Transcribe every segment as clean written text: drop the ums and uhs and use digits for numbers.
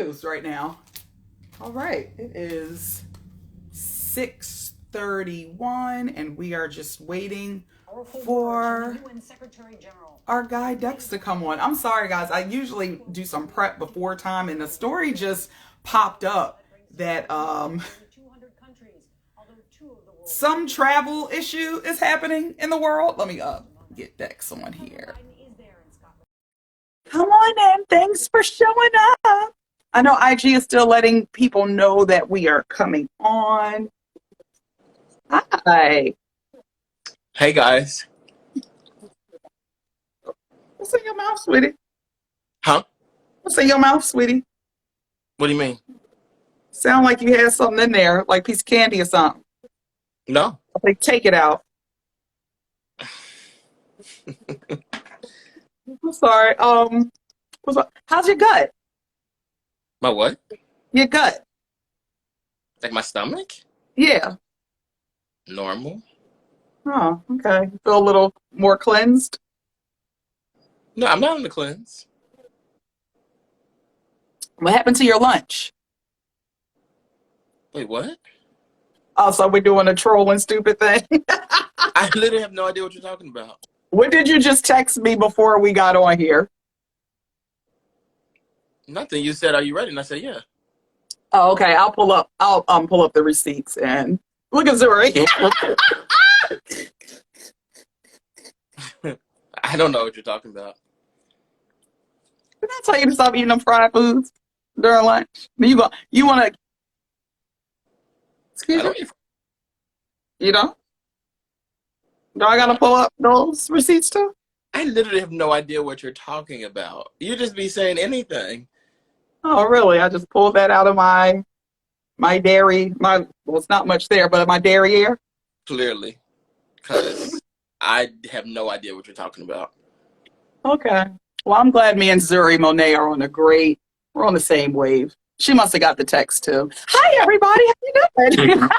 News right now. All right, it is 6:31, and we are just waiting for our guy Dex to come on. I'm sorry, guys. I usually do some prep before time, and the story just popped up that some travel issue is happening in the world. Let me get Dex on here. Come on in. Thanks for showing up. I know IG is still letting people know that we are coming on. Hi. Hey guys. What's in your mouth, sweetie? Huh? What's in your mouth, sweetie? What do you mean? Sound like you had something in there, like a piece of candy or something. No. Like, take it out. I'm sorry. How's your gut? My what? Your gut. Like my stomach? Yeah. Normal. Oh, okay. Feel a little more cleansed? No, I'm not on the cleanse. What happened to your lunch? Wait, what? Oh, so we're doing a trolling stupid thing. I literally have no idea what you're talking about. What did you just text me before we got on here? Nothing. You said, "Are you ready?" And I said, "Yeah." Oh, okay. I'll pull up the receipts and look at Zuri. I don't know what you're talking about. Did I tell you to stop eating them fried foods during lunch? You wanna I excuse me? don't. You know? Do I gotta pull up those receipts too? I literally have no idea what you're talking about. You just be saying anything. Oh really? I just pulled that out of my dairy, my well it's not much there, but my derriere. Clearly, because I have no idea what you're talking about. Okay. Well I'm glad me and Zuri Monet are on a great we're on the same wave. She must have got the text too. Hi everybody, how you doing?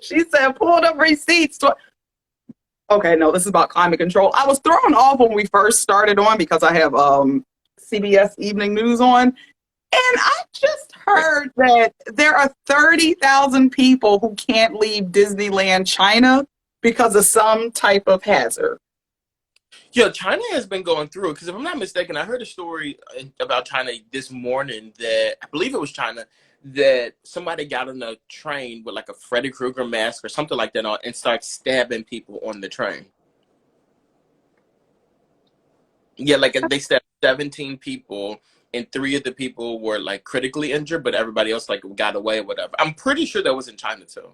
She said, pull up receipts. Okay, no, this is about climate control. I was thrown off when we first started on because I have CBS Evening News on. And I just heard that there are 30,000 people who can't leave Disneyland China because of some type of hazard. Yeah, China has been going through it because if I'm not mistaken, I heard a story about China this morning that I believe it was China that somebody got on a train with like a Freddy Krueger mask or something like that on and started stabbing people on the train. Yeah, like they stabbed 17 people and three of the people were like critically injured, but everybody else like got away or whatever. I'm pretty sure that was in China too.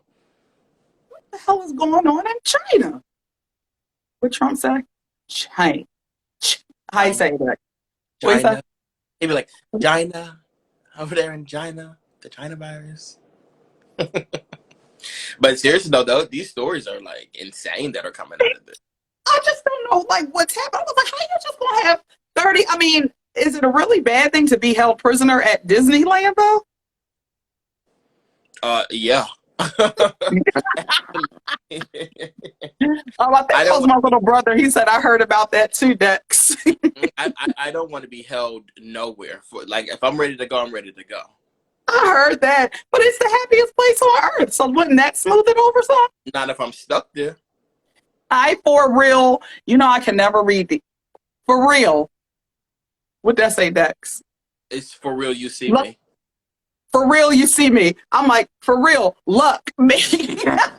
What the hell is going on in China? What Trump say? China. How you China, say that? What you say? China. He'd be like, China, over there in China, the China virus. But seriously though, these stories are like insane that are coming out of this. I just don't know, like, what's happening. I was like, how you just gonna have 30? I mean, is it a really bad thing to be held prisoner at Disneyland, though? Yeah. I think I that was don't. my little brother. He said, I heard about that too, Dex. I don't want to be held nowhere. For like, if I'm ready to go, I'm ready to go. I heard that. But it's the happiest place on earth. So wouldn't that smooth it over some? Not if I'm stuck there. For real, I can never read the, for real. What that say, Dex? It's for real. You see Look, me. for real, you see me. I'm like, for real, luck me. I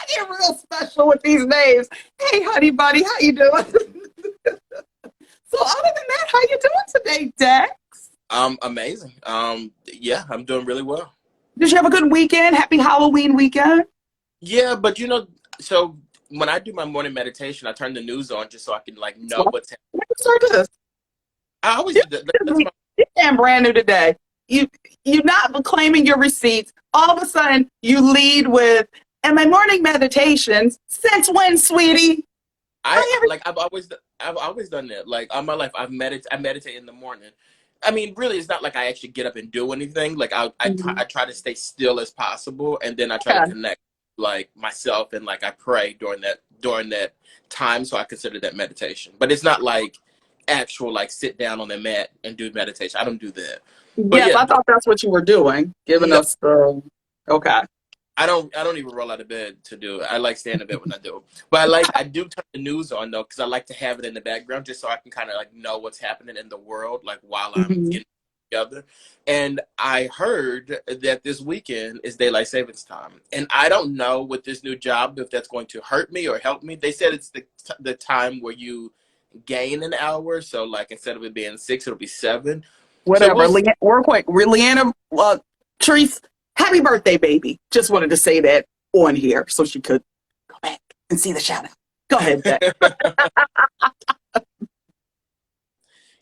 get real special with these names. Hey, honey buddy, how you doing? So other than that, how you doing today, Dex? Amazing. Yeah, I'm doing really well. Did you have a good weekend? Happy Halloween weekend? Yeah, but so when I do my morning meditation, I turn the news on just so I can like know What? what's happening. When you start this? I always You, do that. That's my. you damn brand new today. You not claiming your receipts. All of a sudden, you lead with, and my morning meditations. Since when, sweetie? I Hi, every- like I've always done that. Like all my life, I meditate in the morning. I mean, really, it's not like I actually get up and do anything. Like I Mhm. try to stay still as possible, and then I try to Yeah. connect like myself and like I pray during that time. So I consider that meditation. But it's not like actual like sit down on the mat and do meditation. I don't do that. But Yes, yeah, I thought that's what you were doing, giving no, us the. Okay. I don't even roll out of bed to do it. I like staying in bed when I do. But I do turn the news on though, because I like to have it in the background just so I can kind of like know what's happening in the world, like while I'm Mhm. getting together. And I heard that this weekend is daylight savings time, and I don't know with this new job if that's going to hurt me or help me. They said it's the time where you gain an hour, so like instead of it being 6, it'll be 7. So Whatever. we'll see. Real quick. Leanna, Therese, happy birthday, baby. Just wanted to say that on here so she could go back and see the shout out. Go ahead, Beck.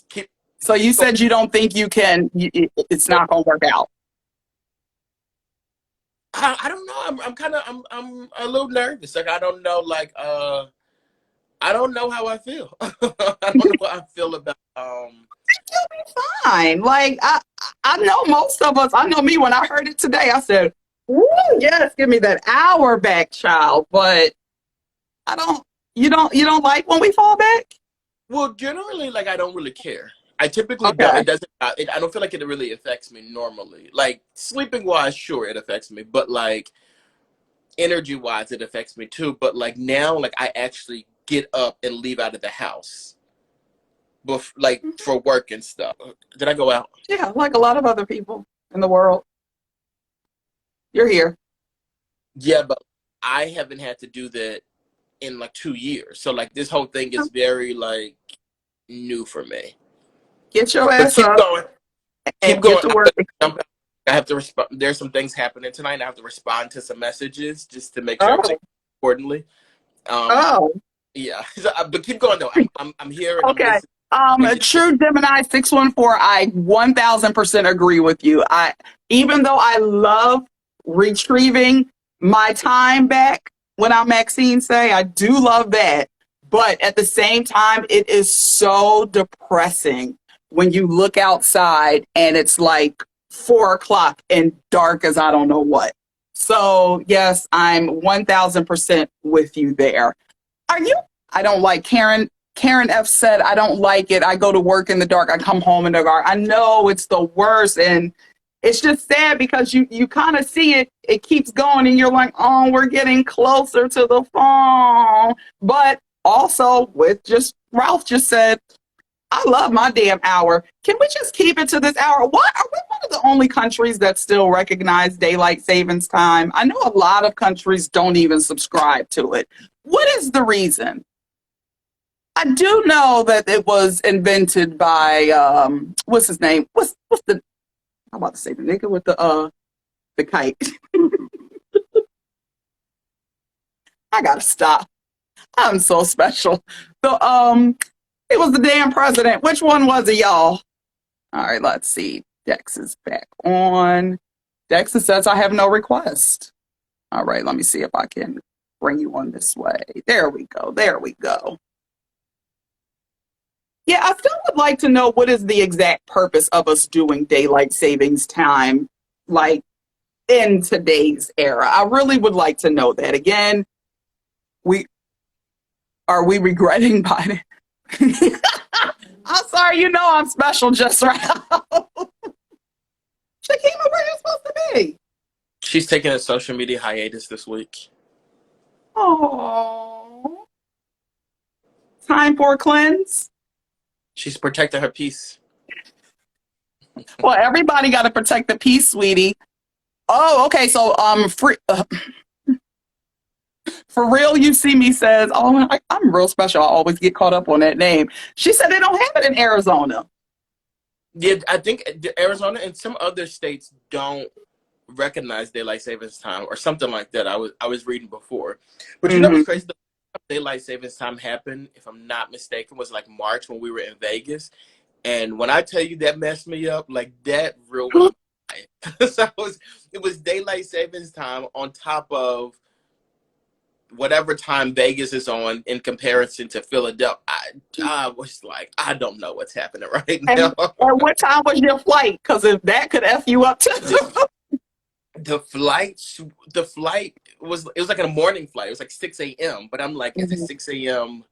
Keep So you going. said you don't think you can, it's not going to work out. I don't know. I'm kind of I'm a little nervous. Like I don't know. Like I don't know how I feel. I don't know how I feel about You'll be fine. Like, I know most of us, I know me when I heard it today, I said, "Woo, yes, give me that hour back, child." But I don't, you don't like when we fall back? Well, generally, like I don't really care. I typically don't. Okay. It doesn't. I don't feel like it really affects me normally. Like sleeping wise, sure, it affects me, but like energy wise, it affects me too. But like now, like I actually get up and leave out of the house, like for work and stuff. Did I go out? Yeah, like a lot of other people in the world. You're here. Yeah, but I haven't had to do that in like 2 years. So like this whole thing is very like new for me. Get your But ass keep up going. Keep and get going. to I'm work. gonna jump out. I have to respond. There's some things happening tonight. And I have to respond to some messages just to make sure everything Oh, accordingly. Um, oh, yeah. But keep going though. I'm here and I'm okay. listening. Makes A it true Gemini 614, I 1000% agree with you. Even though I love retrieving my time back when I'm Maxine say, I do love that. But at the same time, it is so depressing when you look outside and it's like 4 o'clock and dark as I don't know what. So yes, I'm 1000% with you there. Are you? I don't like Karen. Karen F said, I don't like it. I go to work in the dark. I come home in the dark. I know it's the worst. And it's just sad because you kind of see it. It keeps going and you're like, oh, we're getting closer to the fall. But also with just Ralph just said, I love my damn hour. Can we just keep it to this hour? Why are we one of the only countries that still recognize daylight savings time? I know a lot of countries don't even subscribe to it. What is the reason? I do know that it was invented by what's his name? What's the I'm about to say the nigga with the kite. I gotta stop. I'm so special. So it was the damn president. Which one was it, y'all? All right, let's see. Dex is back on. Dex says I have no request. All right, let me see if I can bring you on this way. There we go. There we go. Yeah, I still would like to know what is the exact purpose of us doing daylight savings time, like in today's era. I really would like to know that. Again, we are we regretting Biden? I'm sorry, you know I'm special just right now. Shakima, where you supposed to be? She's taking a social media hiatus this week. Oh, time for a cleanse. She's protecting her peace. Well, everybody got to protect the peace, sweetie. Oh, okay. So, for real, you see me says, oh, I'm real special. I always get caught up on that name. She said they don't have it in Arizona. Yeah, I think Arizona and some other states don't recognize daylight savings time or something like that. I was reading before, but you know Mm-hmm. what's crazy? The daylight savings time happened, if I'm not mistaken, was like March when we were in Vegas. And when I tell you that messed me up, like that ruined my life. So it was daylight savings time on top of whatever time Vegas is on in comparison to Philadelphia. I was like, I don't know what's happening right now. And what time was your flight? Because if that could F you up too. the, the flight was like a morning flight. It was like 6 a.m. But I'm like, is it Mhm. 6 a.m.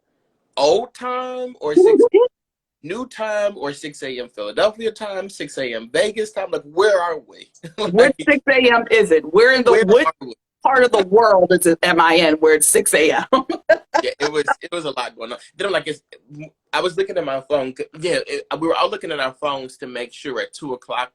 old time or 6? new time or 6 a.m. Philadelphia time, 6 a.m. Vegas time? Like, where are we? What 6 a.m. is it? Where in the where what are we? part of the world is it? Am I in where it's 6 a.m.? Yeah, it was a lot going on. Then I'm like, I was looking at my phone. Yeah, we were all looking at our phones to make sure at 2 o'clock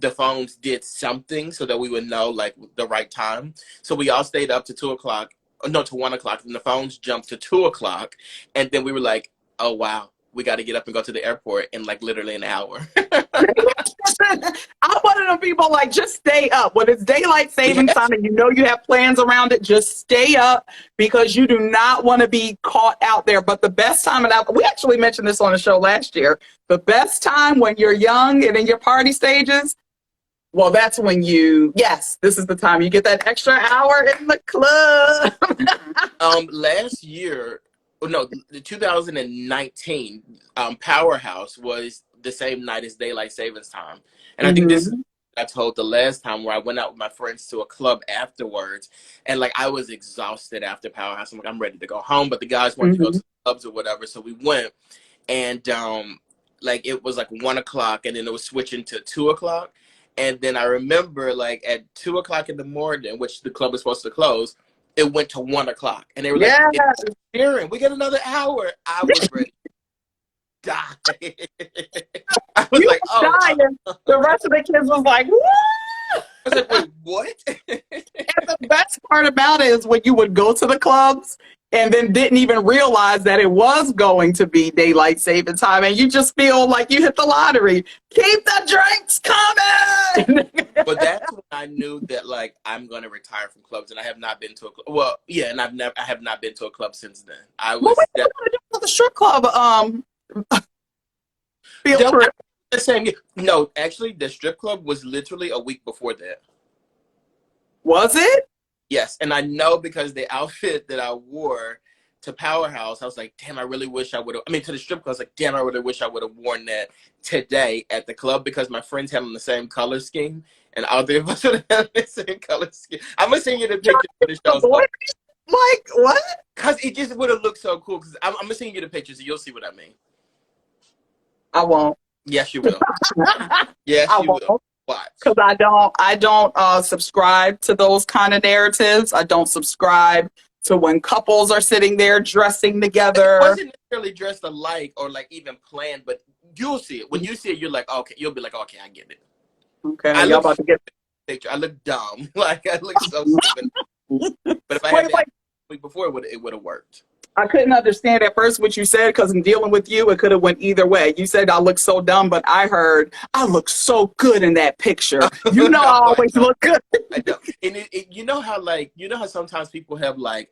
the phones did something so that we would know like the right time. So we all stayed up to 2 o'clock, no, to 1 o'clock, and the phones jumped to 2 o'clock, and then we were like, oh wow, we got to get up and go to the airport in like literally an hour. I'm one of the people like just stay up when it's daylight savings time and you know you have plans around it. Just stay up because you do not want to be caught out there. But the best time, and we actually mentioned this on the show last year, the best time when you're young and in your party stages. Well, that's when yes, this is the time you get that extra hour in the club. Last year, no, the 2019 Powerhouse was the same night as daylight savings time, and I think this is what I told the last time where I went out with my friends to a club afterwards, and like I was exhausted after Powerhouse. I'm like, I'm ready to go home, but the guys wanted to go to the clubs or whatever, so we went, and like it was like 1 o'clock, and then it was switching to 2 o'clock. And then I remember, like, at 2 o'clock in the morning, which the club was supposed to close, it went to 1 o'clock. And they were like, Aaron, we got another hour. I was ready to die. I was like, dying. The rest of the kids was like, woo! I was like, wait, what? And the best part about it is when you would go to the clubs and then didn't even realize that it was going to be daylight saving time, and you just feel like you hit the lottery. Keep the drinks coming. But that's when I knew that like I'm going to retire from clubs, and I have not been to a club. Well, yeah, and I have not been to a club since then. I was what were you going to do with the strip club? Field trip. The same year. No, actually, the strip club was literally a week before that. Was it? Yes, and I know because the outfit that I wore to Powerhouse, I was like, damn, I really wish I would have. I mean, to the strip club, I was like, damn, I really wish I would have worn that today at the club because my friends had on the same color scheme, and all three of us would have the same color scheme. I'm gonna send you the picture for the show. Like what? Because it just would have looked so cool. Because I'm gonna send you the pictures, and you'll see what I mean. I won't. Yes, you will. Yes, you will. Because I don't subscribe to those kind of narratives. I don't subscribe to when couples are sitting there dressing together. It wasn't necessarily dressed alike or like even planned, but you'll see it. When you see it, you're like, okay, you'll be like, okay, I get it. Okay, y'all about to get the picture. I look dumb. Like I look so stupid. But if I had that week before, it would have worked. I couldn't understand at first what you said because in dealing with you, it could have went either way. You said I look so dumb, but I heard I look so good in that picture. You know, I always look good. I know. And you know how sometimes people have like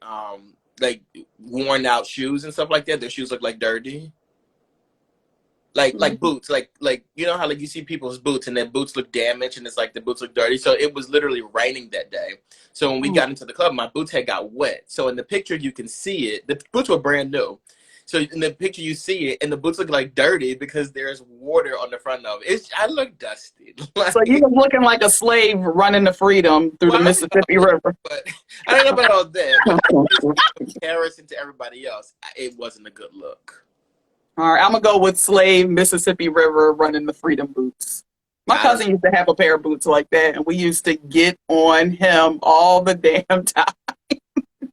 worn out shoes and stuff like that. Their shoes look like dirty. Like boots, like you know how like you see people's boots and their boots look damaged and it's like the boots look dirty. So it was literally raining that day. So when we got into the club, my boots had got wet. So in the picture you can see it. The boots were brand new. So in the picture you see it, and the boots look like dirty because there's water on the front of it. I look dusty. So you were looking like a slave running to freedom through the Mississippi River. But I don't know about all that. But in comparison to everybody else, it wasn't a good look. All right, I'm going to go with slave, Mississippi River, running the freedom boots. My cousin used to have a pair of boots like that, and we used to get on him all the damn time.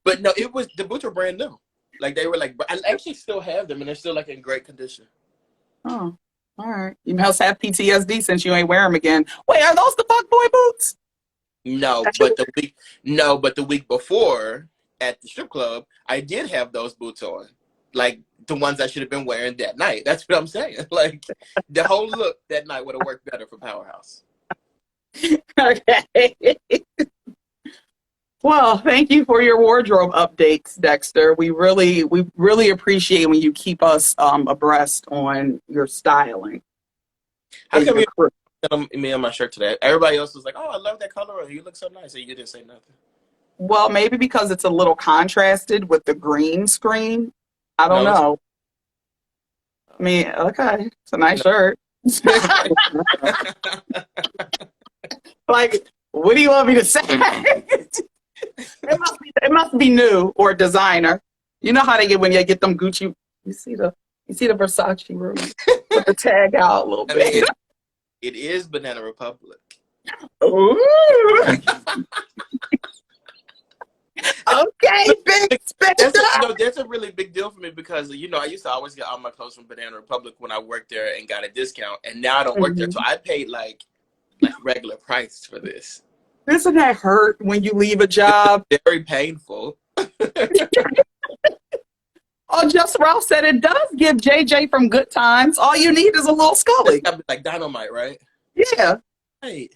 But no, the boots were brand new. Like, they were like, I actually still have them, and they're still, like, in great condition. Oh, all right. You must have PTSD since you ain't wear them again. Wait, are those the fuckboy boots? No, but the week before, at the strip club, I did have those boots on. Like, the ones I should have been wearing that night. That's what I'm saying. Like, the whole look that night would have worked better for Powerhouse. Okay. Well, thank you for your wardrobe updates, Dexter. We really appreciate when you keep us abreast on your styling. How come you put me on my shirt today? Everybody else was like, "Oh, I love that color. You look so nice." And you didn't say nothing. Well, maybe because it's a little contrasted with the green screen. I don't know. I mean, okay, it's a nice shirt. Like, what do you want me to say? It must be new or designer. You know how they get when you get them Gucci. You see the You see the Versace room with the tag out a little I mean, bit. it is Banana Republic. Ooh. Okay, big spender. That's a really big deal for me because I used to always get all my clothes from Banana Republic when I worked there and got a discount, and now I don't work there, so I paid like regular price for this. Doesn't that hurt when you leave a job? It's very painful. Oh, Just Ralph said it does give JJ from Good Times. All you need is a little Scully. It's like Dynamite, right? Yeah. Right.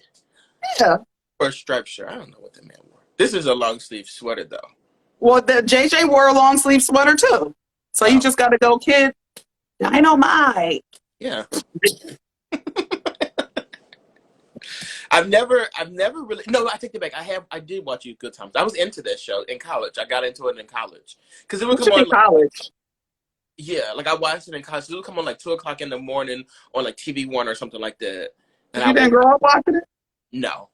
Yeah. Or a striped shirt. I don't know what the man wore. This is a long sleeve sweater though. Well, the JJ wore a long sleeve sweater too. So you just got to go, kid. Dynamite. Yeah. I've never really. No, I take it back. I did watch You Good Times. I was into that show in college. I got into it in college because it would come on. College. Yeah, like I watched it in college. It would come on like 2:00 in the morning on like TV1 or something like that. And you didn't grow up watching it? No.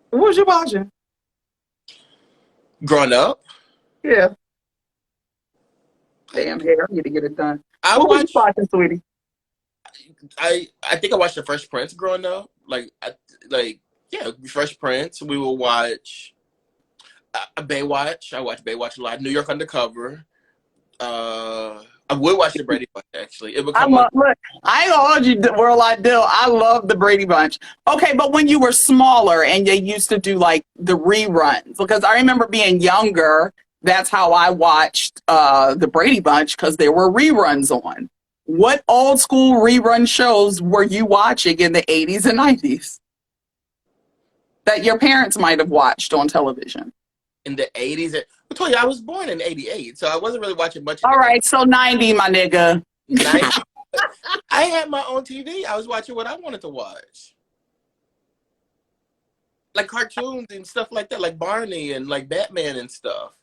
What was you watching? Growing up? Yeah. Damn hair. I need to get it done. What was you watching, sweetie? I think I watched The Fresh Prince growing up. Fresh Prince. We will watch Baywatch. I watched Baywatch a lot. New York Undercover. I would watch the Brady Bunch actually. Look, I ain't gonna hold you, World Ideal. I love the Brady Bunch. Okay, but when you were smaller and they used to do like the reruns, because I remember being younger, that's how I watched the Brady Bunch because there were reruns on. What old school rerun shows were you watching in the 80s and 90s that your parents might have watched on television? In the 80s? I told you I was born in 88, so I wasn't really watching much. All right, so 90, my nigga. 90. I had my own TV. I was watching what I wanted to watch. Like cartoons and stuff like that, like Barney and like Batman and stuff.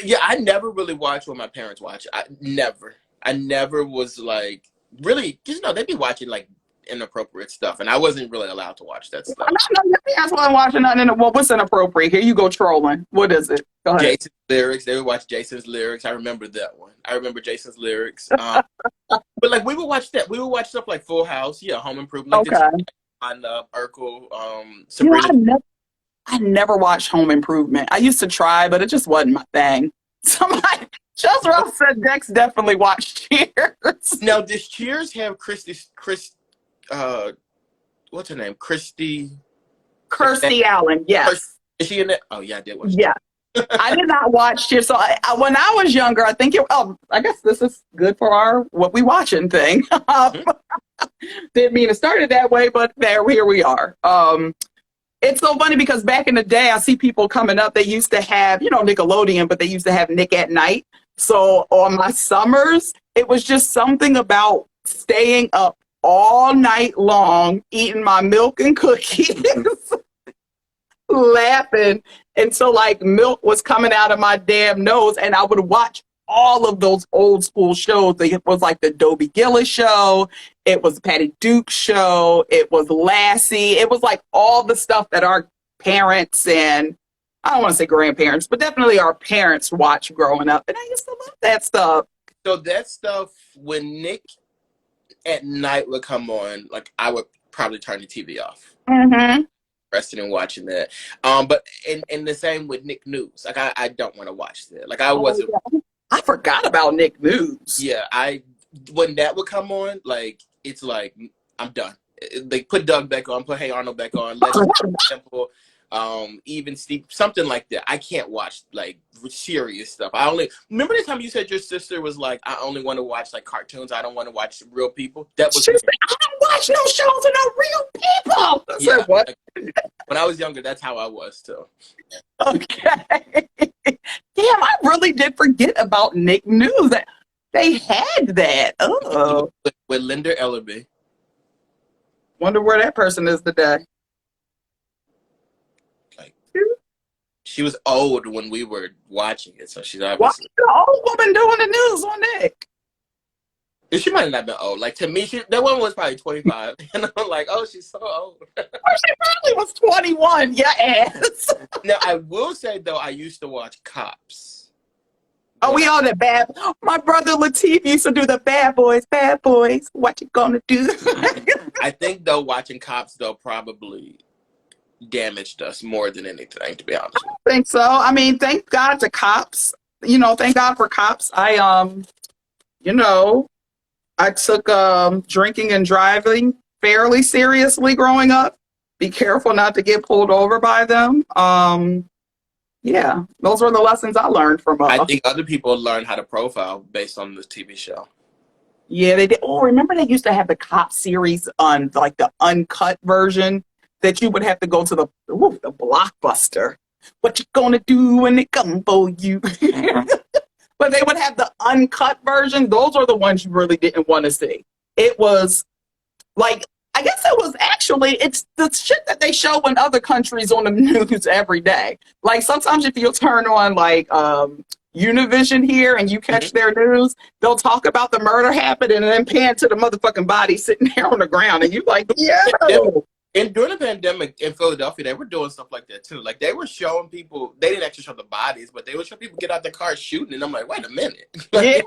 Yeah, I never really watched what my parents watch. I never was like really, because they'd be watching like inappropriate stuff, and I wasn't really allowed to watch that stuff. That's why I'm watching nothing. Well, what's inappropriate? Here you go trolling. What is it? Go ahead. Jason's lyrics. They would watch Jason's lyrics. I remember that one. I remember Jason's lyrics. But like we would watch that. We would watch stuff like Full House, Home Improvement. Okay. On Urkel, Sabrina. I never watched Home Improvement. I used to try, but it just wasn't my thing. Somebody, Just Ralph said Dex definitely watched Cheers. Now, does Cheers have what's her name? Kirstie Allen, yes. Is she in it? Oh, yeah, I did watch Yeah. I did not watch Cheers. So when I was younger, I think I guess this is good for our what we watching thing. Didn't mean to start it that way, but here we are. It's so funny because back in the day, I see people coming up. They used to have, Nickelodeon, but they used to have Nick at Night. So on my summers, it was just something about staying up all night long, eating my milk and cookies, laughing until like milk was coming out of my damn nose. And I would watch all of those old school shows. It was like the Dobie Gillis show. It was Patty Duke show. It was Lassie. It was like all the stuff that our parents and I don't want to say grandparents, but definitely our parents watched growing up. And I used to love that stuff. So that stuff, when Nick at Night would come on, like I would probably turn the TV off. Mm-hmm. Interested in watching that. But in the same with Nick News. Like I don't want to watch that. Like I wasn't. Yeah. I forgot about Nick News. Yeah, when that would come on, like it's like I'm done. They put Doug back on, put Hey Arnold back on, Let's Simple, even Steve, something like that. I can't watch like serious stuff. I only remember the time you said your sister was like, I only want to watch like cartoons. I don't want to watch real people. That was I don't watch no shows of no real people. Yeah, what? When I was younger, that's how I was too. Okay. Damn, I really did forget about Nick News. They had that. Oh, with Linda Ellerby. Wonder where that person is today. Like, she was old when we were watching it, so she's obviously. What's the old woman doing the news on Nick? She might not have been old. Like to me, that one was probably 25, and I'm like, oh, she's so old. She probably was 21. Your ass. Now I will say though, I used to watch Cops. Oh, when we all the bad. My brother Latif used to do the bad boys, bad boys. What you gonna do? I think though watching Cops though probably damaged us more than anything, to be honest with Think so. I mean, thank God to cops. You know, thank God for cops. You know, I took drinking and driving fairly seriously growing up. Be careful not to get pulled over by them. Yeah, those were the lessons I learned from I think other people learn how to profile based on this TV show. yeah, they did. Oh, remember they used to have the cop series on like the uncut version that you would have to go to the Blockbuster. What you gonna do when they come for you? But they would have the uncut version. Those are the ones you really didn't want to see. It was like I guess it was actually it's the shit that they show in other countries on the news every day. Like sometimes if you turn on like Univision here and you catch Mhm. their news, they'll talk about the murder happening and then pan to the motherfucking body sitting there on the ground and you like, yeah. And during the pandemic in Philadelphia, they were doing stuff like that too. Like they were showing people, they didn't actually show the bodies, but they would show people get out the car shooting, and I'm like, wait a minute, Yeah.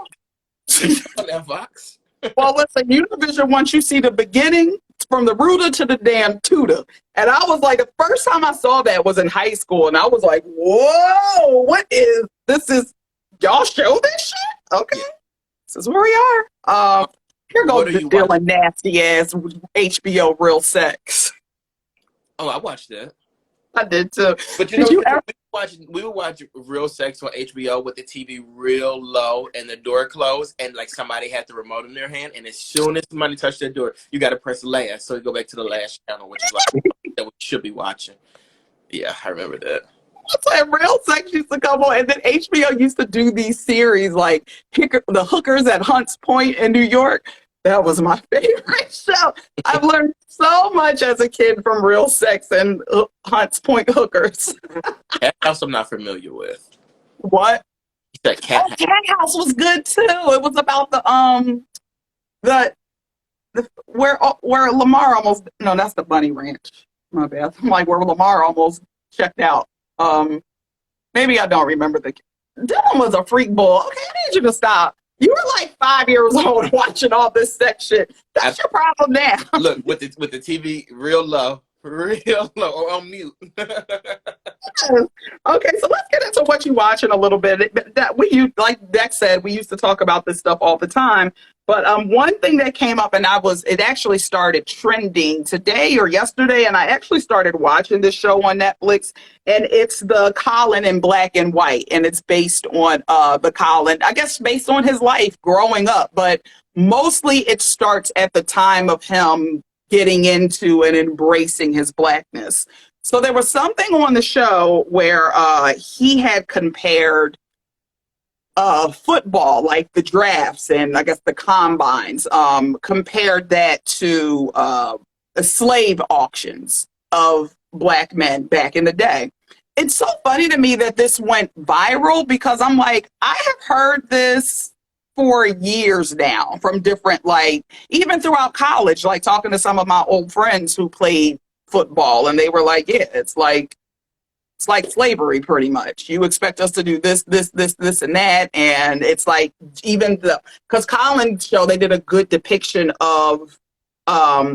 on that Fox. Well, listen, Univision, once you see the beginning from the rooter to the damn tutor. And I was like, the first time I saw that was in high school. And I was like, whoa, what is this? Is y'all show this shit? Okay. Yeah. This is where we are. Here What goes are the you Dylan nasty ass HBO Real Sex. Oh, I watched that. I did too. But you Did know, you ever? we would watch Real Sex on HBO with the TV real low and the door closed, and like somebody had the remote in their hand, and as soon as somebody touched their door, you got to press last, so you go back to the last channel, which is like that we should be watching. Yeah, I remember that. And Real Sex used to come on, and then HBO used to do these series like the hookers at Hunts Point in New York. That was my favorite show. I've learned so much as a kid from Real Sex and Hunts Point hookers. Cat House, I'm not familiar with. What? That Cat Oh, House. Cat House was good too. It was about the where Lamar almost no, that's the Bunny Ranch. My bad. I'm like where Lamar almost checked out. Maybe I don't remember the. Dylan was a freak bull. Okay, I need you to stop. You were like 5 years old watching all this sex shit. That's your problem now. Look with the TV real low, or on mute. Okay, so let's get into what you watch in a little bit. That like Dex said, we used to talk about this stuff all the time. But one thing that came up, and it actually started trending today or yesterday, and I actually started watching this show on Netflix, and it's the Colin in Black and White, and it's based on the Colin, I guess, based on his life growing up, but mostly it starts at the time of him getting into and embracing his blackness. So there was something on the show where he had compared football, like the drafts and I guess the combines, compared that to slave auctions of black men back in the day. It's so funny to me that this went viral because I'm like, I have heard this for years now from different, like, even throughout college, like talking to some of my old friends who played football, and they were like, yeah, it's like slavery pretty much. You expect us to do this, and that. And it's like even because Colin's show, they did a good depiction of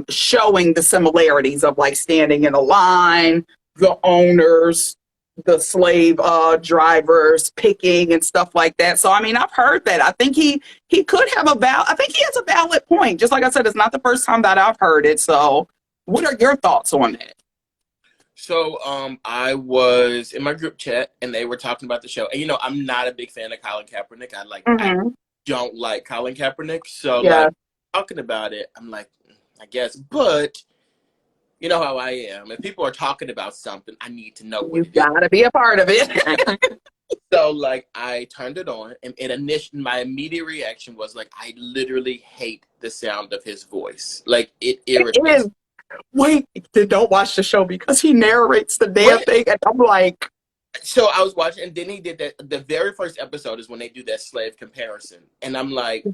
showing the similarities of like standing in a line, the owners, the slave drivers picking and stuff like that. So I mean, I've heard that. I think he could have I think he has a valid point. Just like I said, it's not the first time that I've heard it. So what are your thoughts on that? So I was in my group chat and they were talking about the show. And I'm not a big fan of Colin Kaepernick. I don't like Colin Kaepernick. So like talking about it, I'm like, I guess. But you know how I am. If people are talking about something, I need to know what it is. You gotta be a part of it. So like I turned it on and my immediate reaction was like, I literally hate the sound of his voice. Like it irritates me. Wait, don't watch the show because he narrates the damn thing, and I'm like. So I was watching, and then he did that. The very first episode is when they do that slave comparison, and I'm like,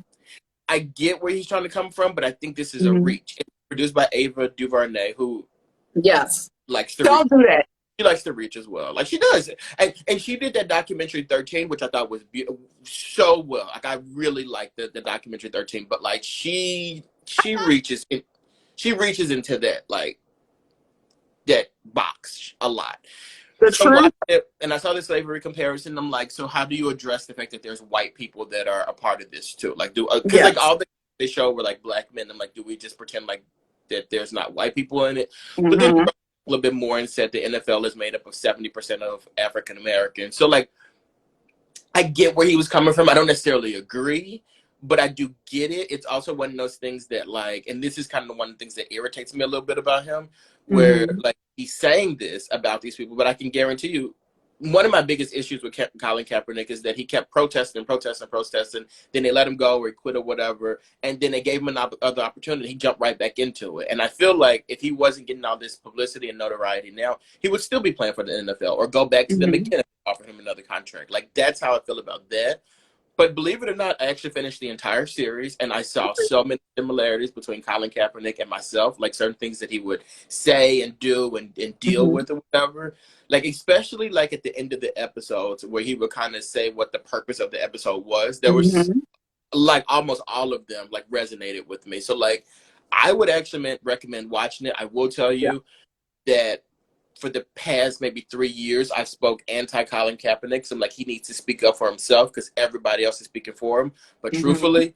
I get where he's trying to come from, but I think this is a reach. It's produced by Ava DuVernay, who Yes, like don't do that. She likes to reach as well. Like she does. And she did that documentary 13, which I thought was so well. Like I really liked the documentary 13, but like she reaches she reaches into that like that box a lot. The So truth. and I saw the slavery comparison. I'm like, so how do you address the fact that there's white people that are a part of this too? Like, because Yes. like all they show were like black men. I'm like, do we just pretend like that there's not white people in it? But then Mhm. a little bit more and said the NFL is made up of 70% of African Americans. So like, I get where he was coming from. I don't necessarily agree, but I do get it. It's also one of those things that like, and this is kind of one of the things that irritates me a little bit about him, where Mhm. like he's saying this about these people, but I can guarantee you, one of my biggest issues with Colin Kaepernick is that he kept protesting. Then they let him go or he quit or whatever. And then they gave him another opportunity. He jumped right back into it. And I feel like if he wasn't getting all this publicity and notoriety now, he would still be playing for the NFL or go back to them Mhm. again and offer him another contract. Like that's how I feel about that. But believe it or not, I actually finished the entire series and I saw so many similarities between Colin Kaepernick and myself, like certain things that he would say and do and deal Mhm. with or whatever. Like especially like at the end of the episodes where he would kind of say what the purpose of the episode was. There was Mhm. like almost all of them like resonated with me. So like I would actually recommend watching it. I will tell Yeah. you that for the past maybe 3 years, I've spoke anti Colin Kaepernick. So I'm like, he needs to speak up for himself because everybody else is speaking for him. But Mhm. truthfully,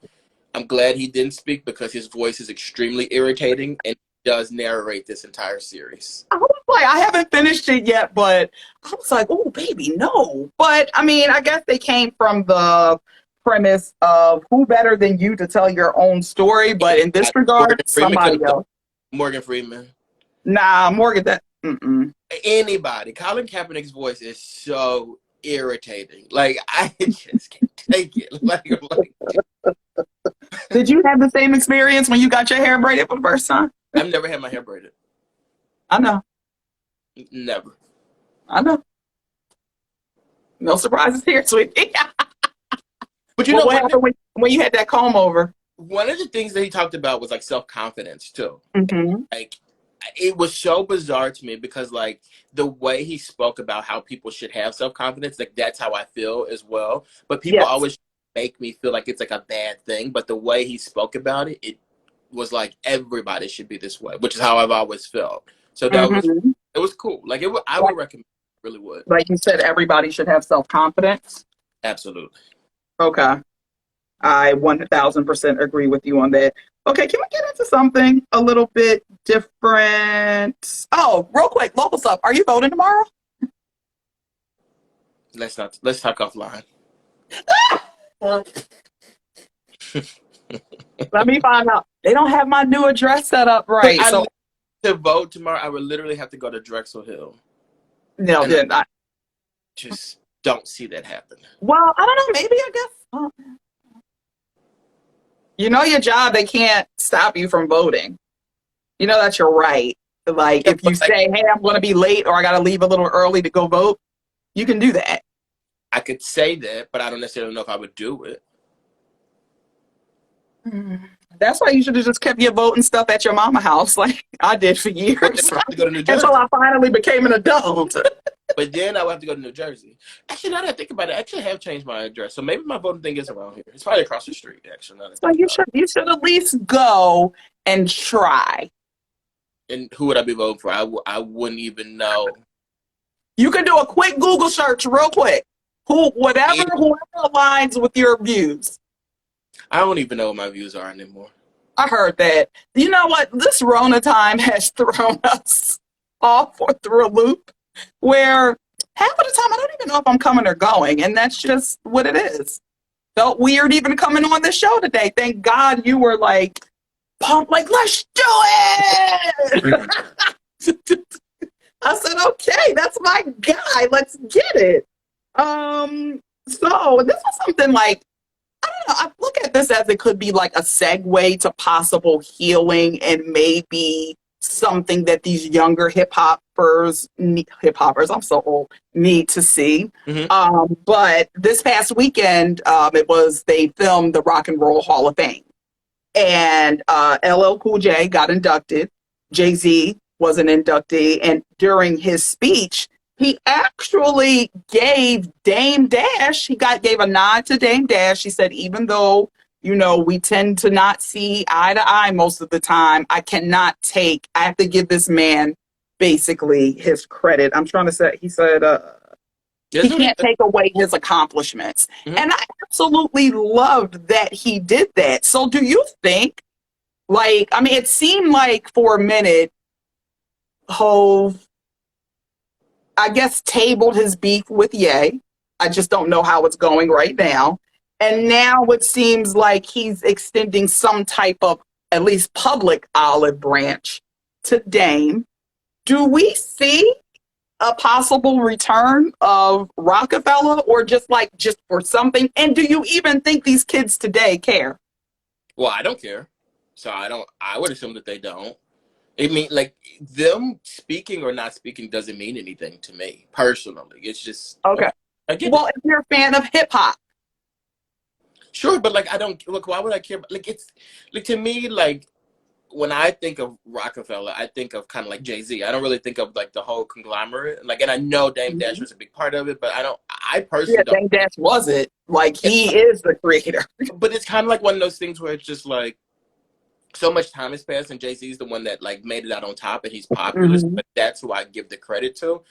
I'm glad he didn't speak because his voice is extremely irritating and he does narrate this entire series. I was like, I haven't finished it yet, but I was like, oh, baby, no. But I mean, I guess they came from the premise of who better than you to tell your own story. But in this regard, Morgan Freeman could somebody have done else. Morgan Freeman. Nah, Morgan, that. Mm-mm. Anybody. Colin Kaepernick's voice is so irritating. Like I just can't take it. Like Did you have the same experience when you got your hair braided for the first time? I've never had my hair braided. I know. Never. I know. No surprises here, sweetie. But you But know what what? happened when you had that comb over? One of the things that he talked about was like self-confidence too. Mm-hmm. Like it was so bizarre to me because like the way he spoke about how people should have self-confidence, like that's how I feel as well. But people Yes. always make me feel like it's like a bad thing. But the way he spoke about it, it was like everybody should be this way, which is how I've always felt. So that was Mm-hmm. it was cool. Like I Like, would recommend it, really would. like you said, everybody should have self confidence. Absolutely. Okay. I 1000% agree with you on that. Okay, can we get into something a little bit different? Oh, real quick, local stuff. Are you voting tomorrow? Let's talk offline. Let me find out. They don't have my new address set up But right. So, to vote tomorrow, I would literally have to go to Drexel Hill. no, And I then I, just don't see that happen. well, I don't know. Maybe I guess. You know your job, they can't stop you from voting. You know that's your right. Like Yeah, if you but like, say, "Hey, I'm going to be late," or "I got to leave a little early to go vote," you can do that. I could say that, but I don't necessarily know if I would do it. That's why you should have just kept your voting stuff at your mama house, like I did for years, But then I have to go to New Jersey. until I finally became an adult. But then I would have to go to New Jersey. Actually, now that I think about it, I actually have changed my address. So maybe my voting thing is around here. It's probably across the street, actually, now that I So think about you should at least go and try. it. And who would I be voting for? I wouldn't even know. You can do a quick Google search, real quick. Whoever aligns with your views. I don't even know what my views are anymore. I heard that. You know what? This Rona time has thrown us off or through a loop where half of the time I don't even know if I'm coming or going, and that's just what it is. Felt weird even coming on this show today. Thank God you were like pumped, like let's do it. I said, okay, that's my guy. Let's get it. So this was something like I don't know. I look at this as it could be like a segue to possible healing and maybe something that these younger I'm so old, need to see. But this past weekend, they filmed the Rock and Roll Hall of Fame. And LL Cool J got inducted. Jay-Z was an inductee, and during his speech, he actually gave Dame Dash, gave a nod to Dame Dash. He said, even though, we tend to not see eye to eye most of the time, I have to give this man basically his credit. I'm trying to say, he said, he can't take away his accomplishments. Mhm. And I absolutely loved that he did that. So do you think, it seemed like for a minute, Hove, I guess, tabled his beef with Ye. I just don't know how it's going right now. And now it seems like he's extending some type of, at least public, olive branch to Dame. Do we see a possible return of Rockefeller, or just for something? And do you even think these kids today care? Well, I don't care. So I would assume that they don't. I mean, like, them speaking or not speaking doesn't mean anything to me personally. It's just Okay. Well, if you're a fan of hip hop, sure, but I don't look. Why would I care? It's to me, when I think of Rockefeller, I think of kind of like Jay-Z. I don't really think of the whole conglomerate. And I know Dame Dash was a big part of it, but I personally don't. Dame Dash was it. He is the creator. But it's kind of like one of those things where it's just so much time has passed, and Jay-Z's the one that made it out on top, and he's popular. Mm-hmm. But that's who I give the credit to.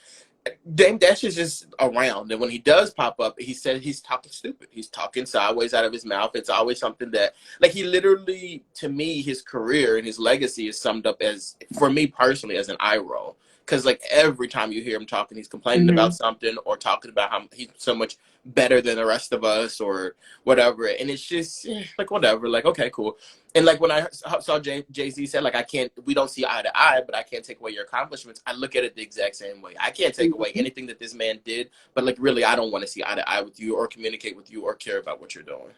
Dame Dash is just around, and when he does pop up, he said he's talking stupid. He's talking sideways out of his mouth. It's always something that, he literally, to me, his career and his legacy is summed up as, for me personally, as an eye roll. Because every time you hear him talking, he's complaining about something or talking about how he's so much better than the rest of us or whatever. And it's just whatever. Okay, cool. And when I saw Jay-Z said we don't see eye to eye, but I can't take away your accomplishments. I look at it the exact same way. I can't take away anything that this man did, but really, I don't want to see eye to eye with you or communicate with you or care about what you're doing.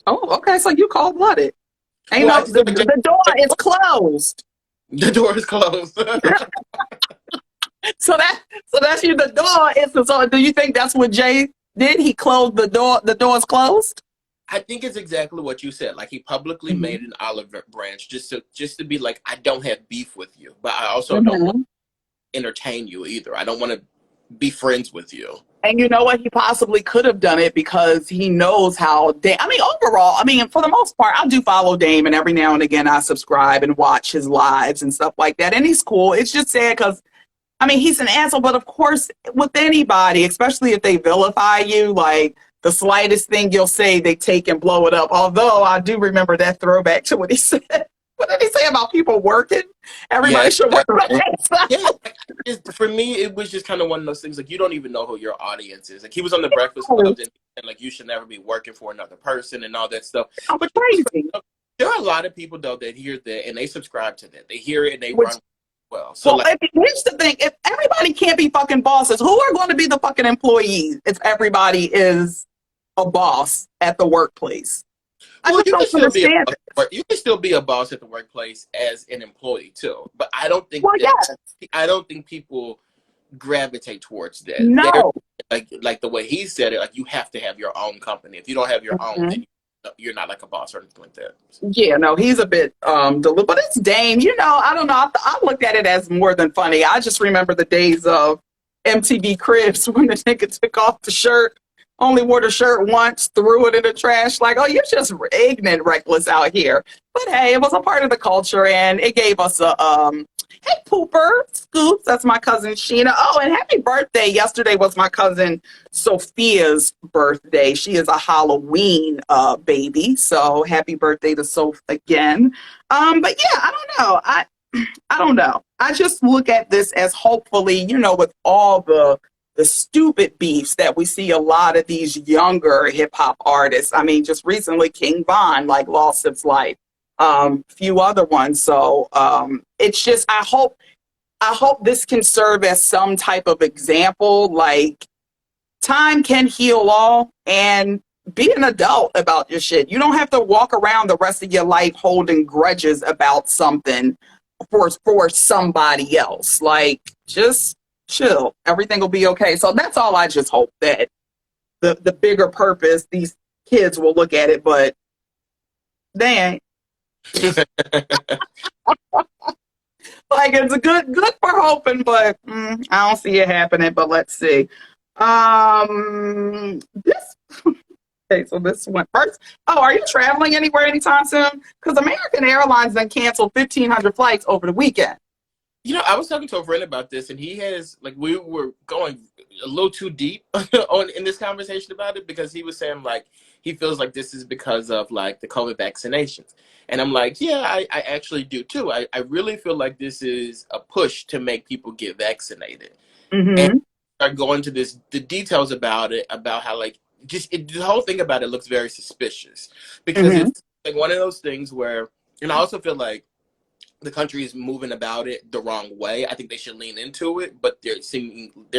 Oh, okay. So you cold-blooded. The door is closed. The door is closed. So that's you. The door is. So do you think that's what Jay did? He closed the door. The door's closed. I think it's exactly what you said. He publicly made an olive branch just to be I don't have beef with you, but I also don't want to entertain you either. I don't want to be friends with you. And you know what? He possibly could have done it because he knows how Dame. Overall, for the most part, I do follow Dame, and every now and again I subscribe and watch his lives and stuff like that. And he's cool. It's just sad because, he's an asshole. But of course, with anybody, especially if they vilify you, the slightest thing you'll say, they take and blow it up. Although I do remember that throwback to what he said. What did he say about people working? Everybody should work. Yeah. For me, it was just kind of one of those things. You don't even know who your audience is. He was on the Breakfast Club, and you should never be working for another person and all that stuff. But crazy. There are a lot of people though that hear that and they subscribe to that. They hear it and they run well. So here's the thing: if everybody can't be fucking bosses, who are going to be the fucking employees if everybody is a boss at the workplace? Well, you can still be a boss at the workplace as an employee too, but I don't think I don't think people gravitate towards that. No, like the way he said it, you have to have your own company. If you don't have your own, then you're not a boss or anything like that. Yeah, no, he's a bit but it's Dame. I don't know. I looked at it as more than funny. I just remember the days of MTV Cribs when the nigga took off the shirt. Only wore the shirt once, threw it in the trash, oh, you're just ignorant, reckless out here. But hey, it was a part of the culture, and it gave us a, hey, Pooper, Scoops, that's my cousin Sheena. Oh, and happy birthday. Yesterday was my cousin Sophia's birthday. She is a Halloween baby, so happy birthday to Soph again. But yeah, I don't know. I don't know. I just look at this as hopefully, with all the stupid beefs that we see a lot of these younger hip hop artists. Just recently King Von lost his life. Few other ones. So it's just I hope this can serve as some type of example. Time can heal all, and be an adult about your shit. You don't have to walk around the rest of your life holding grudges about something for somebody else. Just chill. Everything will be okay. So that's all. I just hope that the bigger purpose, these kids will look at it, but they ain't. It's a good we're hoping, but I don't see it happening. But let's see. This okay. So this one first. Oh, are you traveling anywhere anytime soon? Because American Airlines then canceled 1,500 flights over the weekend. I was talking to a friend about this, and he has like we were going a little too deep on in this conversation about it because he was saying like he feels like this is because of like the COVID vaccinations, and I'm like, yeah, I actually do too. I really feel like this is a push to make people get vaccinated, and Mm-hmm. I go into the details about it about how like the whole thing about it looks very suspicious because Mm-hmm. it's like one of those things where, and I also feel like the country is moving about it the wrong way. I think they should lean into it, but they're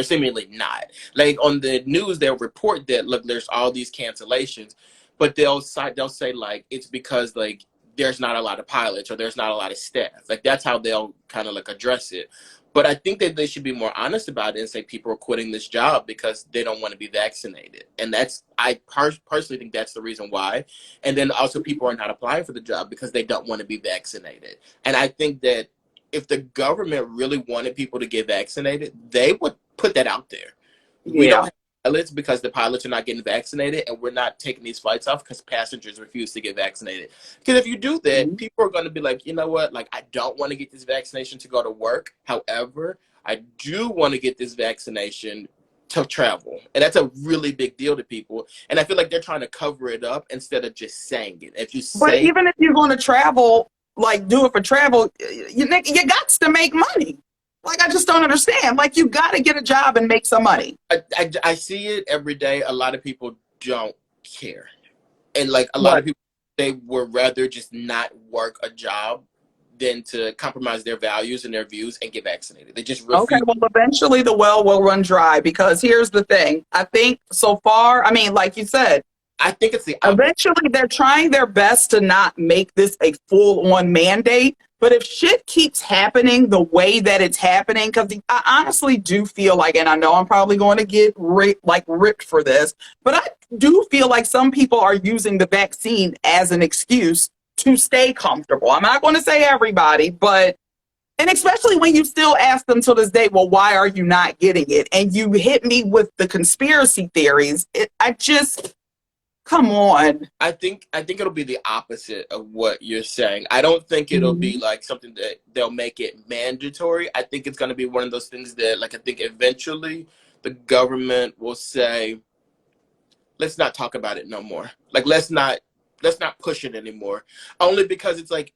seemingly not. Like on the news, they'll report that look, there's all these cancellations, but they'll say like it's because like there's not a lot of pilots or there's not a lot of staff. Like that's how they'll kind of like address it. But I think that they should be more honest about it and say people are quitting this job because they don't want to be vaccinated, and that's personally think that's the reason why. And then also people are not applying for the job because they don't want to be vaccinated. And I think that if the government really wanted people to get vaccinated, they would put that out there. We don't Yeah. have pilots because the pilots are not getting vaccinated, and we're not taking these flights off because passengers refuse to get vaccinated. Because if you do that, Mhm. people are going to be like, you know what? Like, I don't want to get this vaccination to go to work. However, I do want to get this vaccination to travel. And that's a really big deal to people. And I feel like they're trying to cover it up instead of just saying it. If you But say even if you're going to travel, like do it for travel, you got to make money. Like I just don't understand. Like you got to get a job and make some money. I see it every day. A lot of people don't care. And like a lot What? of people, they would rather just not work a job than to compromise their values and their views and get vaccinated. They just Okay, refuse. well, eventually the well will run dry because here's the thing. I think so far, I mean, like you said, I think it's the opposite. eventually they're trying their best to not make this a full on mandate. But if shit keeps happening the way that it's happening, because I honestly do feel like, and I know I'm probably going to get ripped for this, but I do feel like some people are using the vaccine as an excuse to stay comfortable. I'm not going to say everybody, but and especially when you still ask them to this day, well, why are you not getting it? And you hit me with the conspiracy theories. I just, come on. I think it'll be the opposite of what you're saying. I don't think it'll be Mhm. like something that they'll make it mandatory. I think it's going to be one of those things that like I think eventually the government will say let's not talk about it no more. Like let's not push it anymore. Only because it's like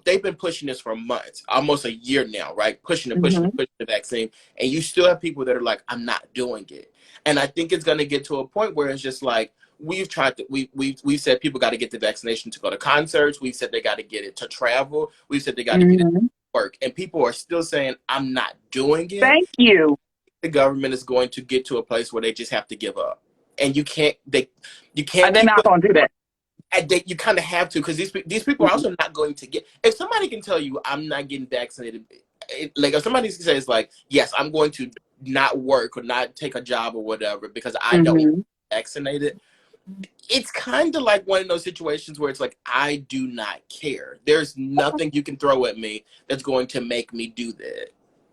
they've been pushing this for months, almost a year now, right? Pushing and pushing and Mhm. pushing the vaccine, and you still have people that are like, I'm not doing it. And I think it's gonna get to a point where it's just like we've tried to we've said people got to get the vaccination to go to concerts. We've said they got to get it to travel. We've said they got to get it to Mhm. work, and people are still saying I'm not doing it. Thank you. The government is going to get to a place where they just have to give up, and you can't They're keep not putting going to do that. you kind of have to because these people are Mhm. also not going to get. If somebody can tell you I'm not getting vaccinated, like if somebody says like yes I'm going to not work or not take a job or whatever because I don't want to Mhm. be vaccinated, it's kind of like one of those situations where it's like I do not care. There's nothing you can throw at me that's going to make me do that.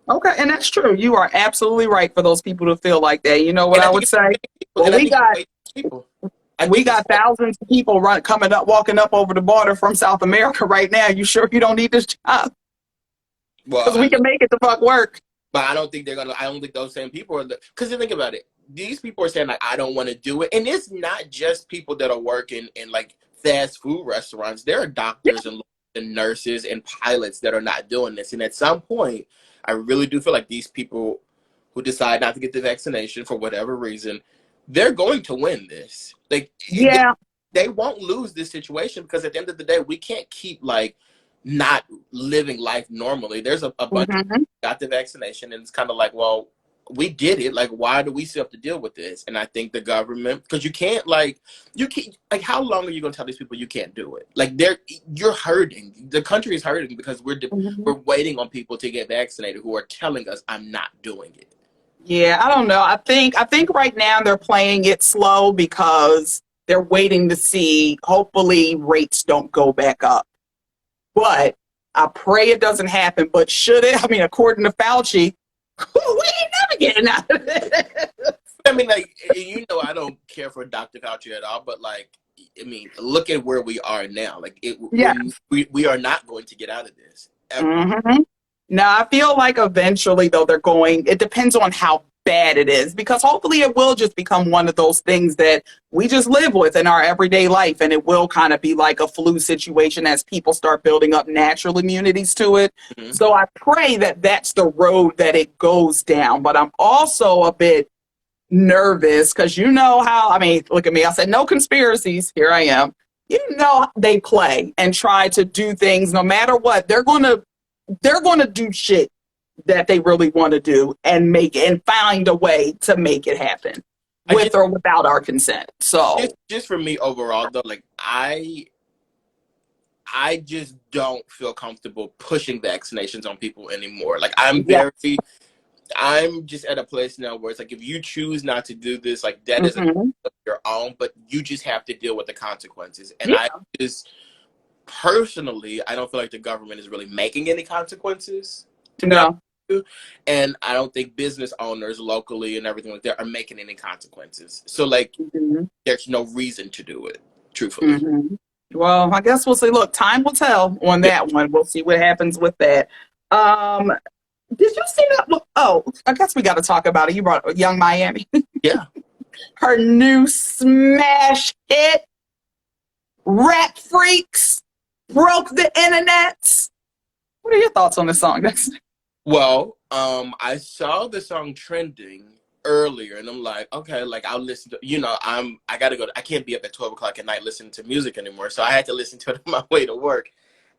Okay, and that's true. You are absolutely right for those people to feel like that. You know what And I I think would say? people, Well, and I think it's way too people. I we think it's got thousands of people coming up, walking up over the border from South America right now. You sure you don't need this job? well, Because we can make it the fuck work. but I don't think they're gonna. I don't think those same people are. Because you think about it, these people are saying like, "I don't want to do it," and it's not just people that are working in like fast food restaurants. There are doctors and nurses and pilots that are not doing this. And at some point, I really do feel like these people who decide not to get the vaccination for whatever reason, they're going to win this. Like Yeah. they won't lose this situation because at the end of the day, we can't keep like not living life normally. There's a bunch of Mhm. got the vaccination, and it's kind of like, well, we did it. Like, why do we still have to deal with this? And I think the government, because you can't, like, how long are you going to tell these people you can't do it? Like, you're hurting. The country is hurting because Mhm. we're waiting on people to get vaccinated who are telling us, I'm not doing it. Yeah, I don't know. I think right now they're playing it slow because they're waiting to see. Hopefully, rates don't go back up. But I pray it doesn't happen, but should it? I mean, according to Fauci, we ain't never getting out of it. I mean, like, I don't care for Dr. Fauci at all, but like, I mean, look at where we are now. Like, Yeah. we are not going to get out of this ever. Mm-hmm. Now, I feel like eventually, though, it depends on how bad it is, because hopefully it will just become one of those things that we just live with in our everyday life. And it will kind of be like a flu situation as people start building up natural immunities to it. Mhm. So I pray that that's the road that it goes down. But I'm also a bit nervous because you know how, I mean, look at me. I said no conspiracies. Here I am. You know, they play and try to do things no matter what. They're going to do shit that they really want to do and find a way to make it happen with or without our consent. So just for me overall though, like I just don't feel comfortable pushing vaccinations on people anymore. Like I'm just at a place now where it's like, if you choose not to do this, like that is your own, but you just have to deal with the consequences. And I just personally, I don't feel like the government is really making any consequences. No. And I don't think business owners locally and everything like that are making any consequences. So like, there's no reason to do it, truthfully. Well, I guess we'll see. Look, time will tell on that one. We'll see what happens with that. Did you see that? Oh, I guess we got to talk about it. You brought Young Miami. Yeah. Her new smash hit, Rap Freaks, broke the internet. What are your thoughts on this song? Well, I saw the song trending earlier, and I'm like, okay, like I'll listen to, I gotta go. I can't be up at 12 o'clock at night listening to music anymore, so I had to listen to it on my way to work.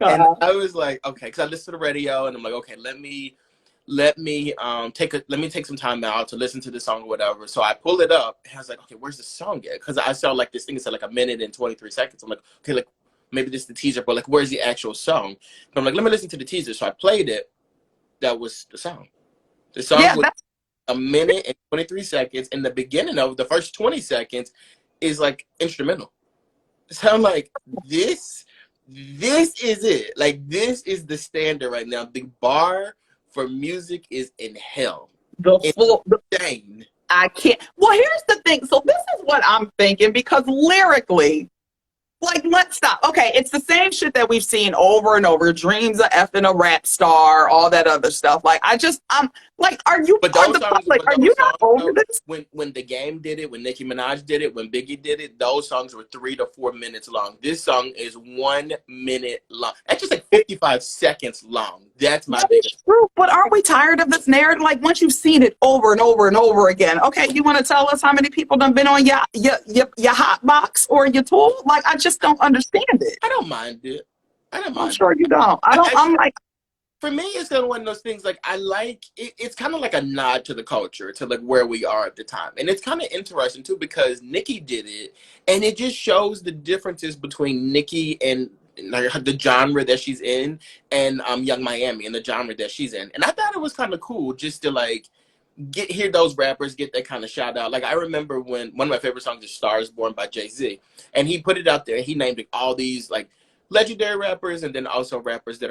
And I was like, okay, because I listened to the radio, and I'm like, okay, let me take some time out to listen to the song or whatever. So I pulled it up, and I was like, okay, where's the song at? Because I saw like this thing that said like 1 minute and 23 seconds. I'm like, okay, like maybe this is the teaser, but like, where's the actual song? But I'm like, let me listen to the teaser. So I played it. That was the song. The song was 1 minute and 23 seconds, and the beginning of the first 20 seconds is like instrumental. So I'm like, this is it. Like, this is the standard right now. The bar for music is in hell. Insane. I can't. Well, here's the thing. So this is what I'm thinking, because lyrically, like, let's stop. Okay, it's the same shit that we've seen over and over. Dreams of effing a rap star, all that other stuff. Like, I'm like, are you not over this? When The Game did it, when Nicki Minaj did it, when Biggie did it, those songs were 3 to 4 minutes long. This song is 1 minute long. That's just like 55 seconds long. That's my biggest. True, but aren't we tired of this narrative? Like, once you've seen it over and over and over again, okay, you want to tell us how many people done been on your hot box or your tool? Like, I just don't understand it. I don't mind it. I'm sure you don't. I'm like, for me, it's kind of one of those things. Like, I like it. It's kind of like a nod to the culture, to like where we are at the time, and it's kind of interesting too because Nicki did it, and it just shows the differences between Nicki and like the genre that she's in, and Young Miami and the genre that she's in. And I thought it was kind of cool just to like hear those rappers get that kind of shout out. Like, I remember when one of my favorite songs is "Stars Born" by Jay-Z, and he put it out there. He named all these like legendary rappers, and then also rappers that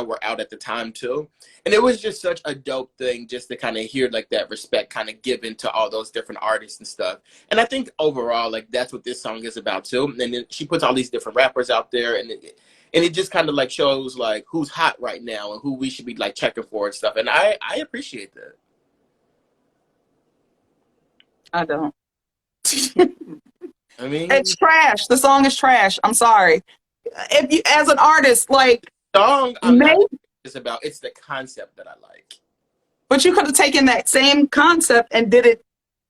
were out at the time too. And it was just such a dope thing just to kind of hear like that respect kind of given to all those different artists and stuff. And I think overall, like, that's what this song is about too. And then she puts all these different rappers out there, and it just kind of like shows like who's hot right now and who we should be like checking for and stuff. And I appreciate that. I don't. I mean, it's trash. The song is trash. I'm sorry. If you, as an artist, like, song, it's the concept that I like. But you could have taken that same concept and did it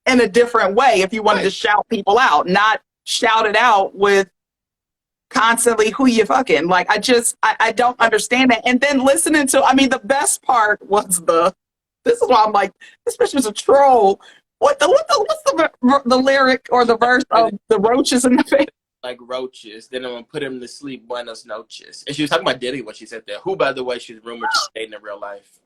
in a different way if you wanted to shout people out, not shout it out with constantly who you fucking. Like, I don't understand that. And then listening to, I mean, the best part was this is why I'm like, this bitch was a troll. What's the lyric or the verse of the roaches in the face? Like roaches, then I'm gonna put him to sleep, buenos noches. And she was talking about Diddy when she said that, who, by the way, she's rumored to date in real life.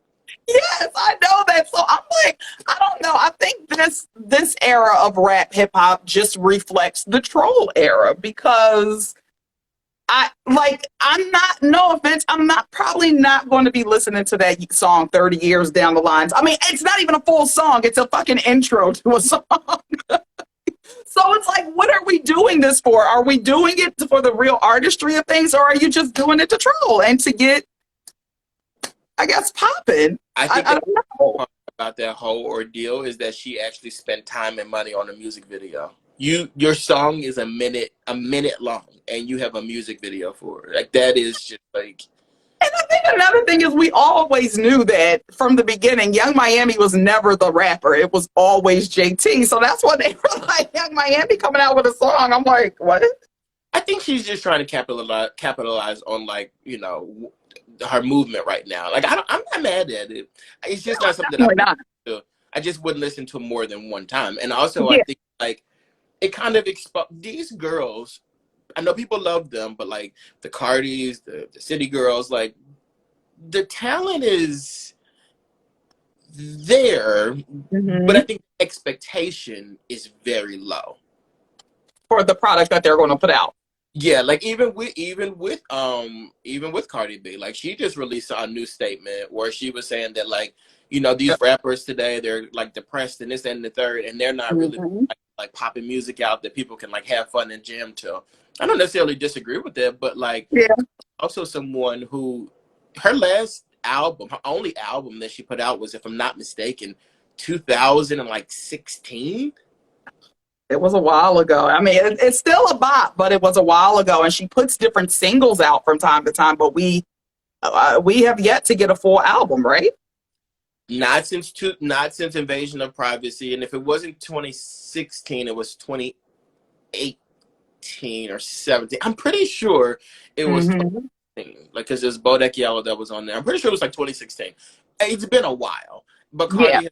Yes, I know that. So I'm like, I don't know. I think this era of rap hip hop just reflects the troll era, because I'm not, no offense, I'm not probably not going to be listening to that song 30 years down the lines. I mean, it's not even a full song, it's a fucking intro to a song. So it's like, what are we doing this for? Are we doing it for the real artistry of things, or are you just doing it to troll and to get, I guess, popping? I think I don't know. about that whole ordeal is that she actually spent time and money on a music video. Your song is a minute long, and you have a music video for it. Like, that is just like. And I think another thing is we always knew that from the beginning, Young Miami was never the rapper. It was always JT. So that's why they were like, Young Miami coming out with a song. I'm like, what? I think she's just trying to capitalize on, like, her movement right now. Like, I'm not mad at it. It's just not something that I just wouldn't listen to more than one time. And also, I think, like, it kind of these girls. I know people love them, but like the Cardis, the City Girls, like, the talent is there, but I think the expectation is very low for the product that they're going to put out. Yeah, like even with Cardi B, like, she just released a new statement where she was saying that, like, these rappers today, they're like depressed and this and the third, and they're not really like popping music out that people can like have fun and jam to. I don't necessarily disagree with that, but like, also someone who her last album, her only album that she put out was, if I'm not mistaken, 2016. It was a while ago. I mean, it's still a bop, but it was a while ago. And she puts different singles out from time to time, but we have yet to get a full album, right? Not since Invasion of Privacy, and if it wasn't 2016, it was 2018 or 17. I'm pretty sure it was 2016, like, because there's Bodak Yellow that was on there. I'm pretty sure it was like 2016. It's been a while, but Cardi,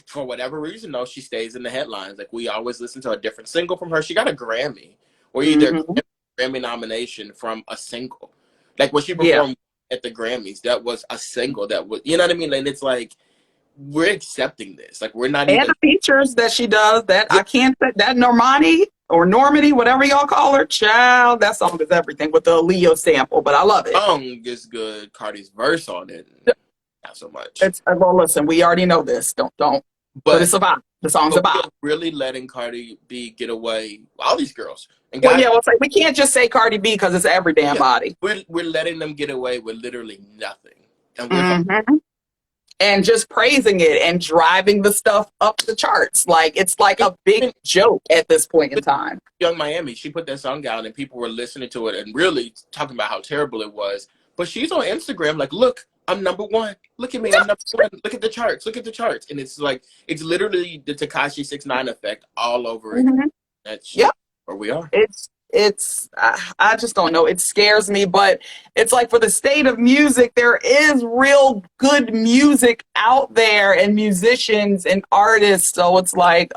for whatever reason, though, she stays in the headlines. Like, we always listen to a different single from her. She got a Grammy, or either Grammy nomination from a single. Like, when she performed at the Grammys, that was a single that was, you know what I mean? And it's like, we're accepting this. Like, we're not even. The features that she does, that I can't, that Normani or Normandy, whatever y'all call her, child, that song is everything with the Leo sample, but I love it. Song is good. Cardi's verse on it, not so much. It's, well, listen, we already know this. Don't. But it's about, the song's about. Really letting Cardi B get away. All these girls. And guys, it's like, we can't just say Cardi B because it's every damn body. We're letting them get away with literally nothing. And and just praising it and driving the stuff up the charts. Like, it's like a big joke at this point in time. Young Miami, she put that song out and people were listening to it and really talking about how terrible it was. But she's on Instagram like, look, I'm #1. Look at me, I'm #1. Look at the charts. Look at the charts. And it's like, it's literally the Tekashi 6ix9ine effect all over it. That's where we are. It's I just don't know. It scares me, but it's like, for the state of music, there is real good music out there and musicians and artists. So it's like,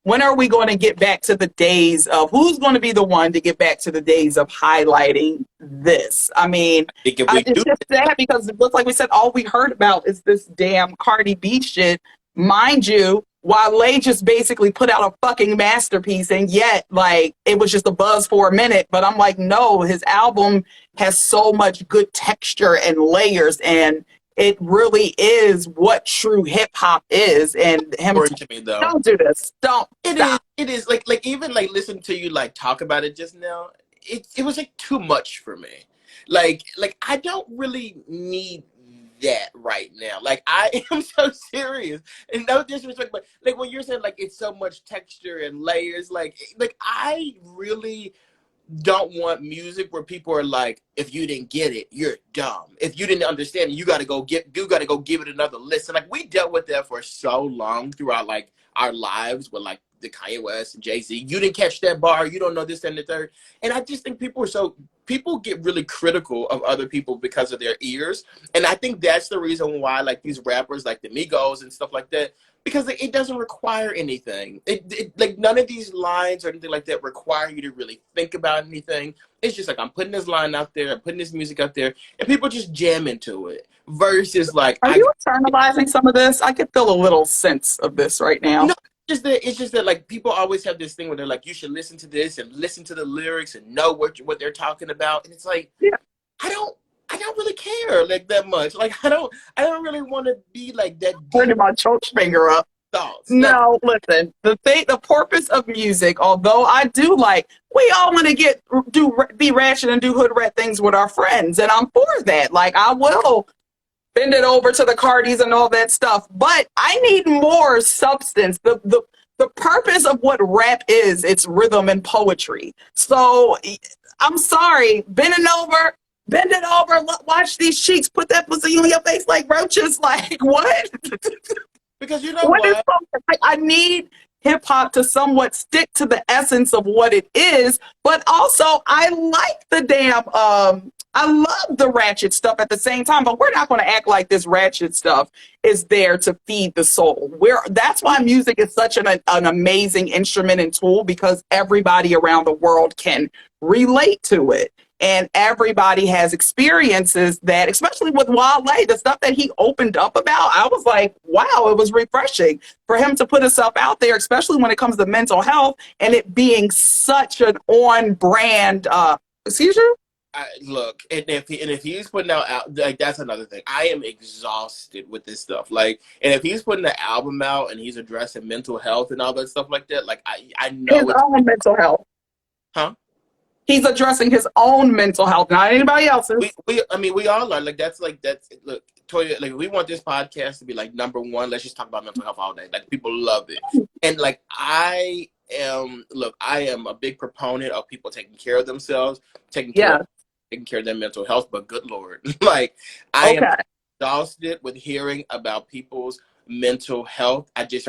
when are we going to get back to the days of, who's going to be the one to get back to the days of highlighting this? I mean, it's just sad because it looks like we said all we heard about is this damn Cardi B shit. Mind you, Wale just basically put out a fucking masterpiece, and yet, like, it was just a buzz for a minute. But I'm like, no, his album has so much good texture and layers, and it really is what true hip hop is. And him, don't do this. Don't. It is like even like listening to you like talk about it just now. It was like too much for me. Like I don't really need that right now. Like, I am so serious, and no disrespect, but like when you're saying like it's so much texture and layers, like I really don't want music where people are like, if you didn't get it, you're dumb. If you didn't understand it, you gotta go give it another listen. Like, we dealt with that for so long throughout like our lives with like the Kanye West and Jay-Z. You didn't catch that bar, you don't know this and the third. And I just think people get really critical of other people because of their ears. And I think that's the reason why like these rappers like the Migos and stuff like that, because it doesn't require anything. It like none of these lines or anything like that require you to really think about anything. It's just like, I'm putting this line out there, I'm putting this music out there, and people just jam into it. Versus like, are you internalizing some of this? I could feel a little sense of this right now. No, it's just that like people always have this thing where they're like, you should listen to this and listen to the lyrics and know what they're talking about, and it's like, Yeah. I don't really care like that much. Like I don't really want to be like that Turning deep my church finger up. thoughts. Like, No, listen. The purpose of music, although I do like, we all want to be ratchet and do hood rat things with our friends, and I'm for that. Like, I will bend it over to the Cardis and all that stuff. But I need more substance. The purpose of what rap is, it's rhythm and poetry. So I'm sorry, bend it over, watch these cheeks, put that pussy on your face like roaches. Like, what? because you know What is what? like, I need hip hop to somewhat stick to the essence of what it is, but also I like the damn I love the ratchet stuff at the same time, but we're not going to act like this ratchet stuff is there to feed the soul. That's why music is such an amazing instrument and tool, because everybody around the world can relate to it. And everybody has experiences that, especially with Wale, the stuff that he opened up about, I was like, wow, it was refreshing for him to put himself out there, especially when it comes to mental health and it being such an on brand, excuse you? Look, and if he's putting out like that's another thing. I am exhausted with this stuff. Like, and if he's putting the album out and he's addressing mental health and all that stuff like that, like I know His own mental health. huh? He's addressing his own mental health, not anybody else's. We all are. Like that's look, Toya, like we want this podcast to be like number one. Let's just talk about mental health all day. Like people love it. And like I am a big proponent of people taking care of themselves, taking care of their mental health, but good Lord. Like I am exhausted with hearing about people's mental health. I just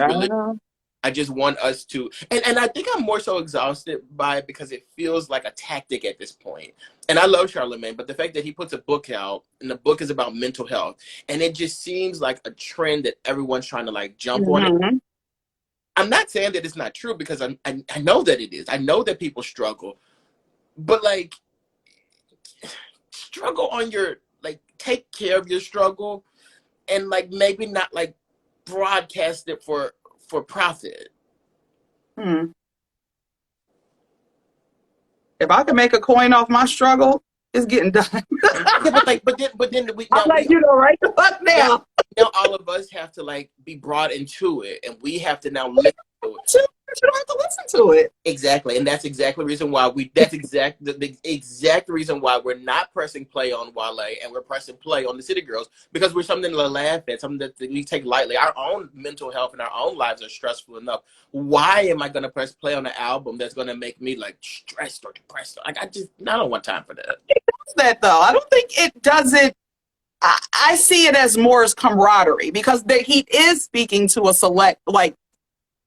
want us to, and I think I'm more so exhausted by it because it feels like a tactic at this point. And I love Charlemagne, but the fact that he puts a book out and the book is about mental health, and it just seems like a trend that everyone's trying to like jump on it. I'm not saying that it's not true, because I know that it is. I know that people struggle, but like struggle on your, like, take care of your struggle and like maybe not like broadcast it for profit. If I can make a coin off my struggle, it's getting done. Yeah, but then I'm like, you know, right the fuck now. Now all of us have to like be brought into it, and we have to now listen to it. You don't have to listen to it. Exactly, and that's exactly the reason why the exact reason why we're not pressing play on Wale and we're pressing play on the City Girls, because we're something to laugh at, something that we take lightly. Our own mental health and our own lives are stressful enough. Why am I going to press play on an album that's going to make me like stressed or depressed? Like I don't want time for that. It does that though. I don't think it does it. I see it as more as camaraderie, because he is speaking to a select, like,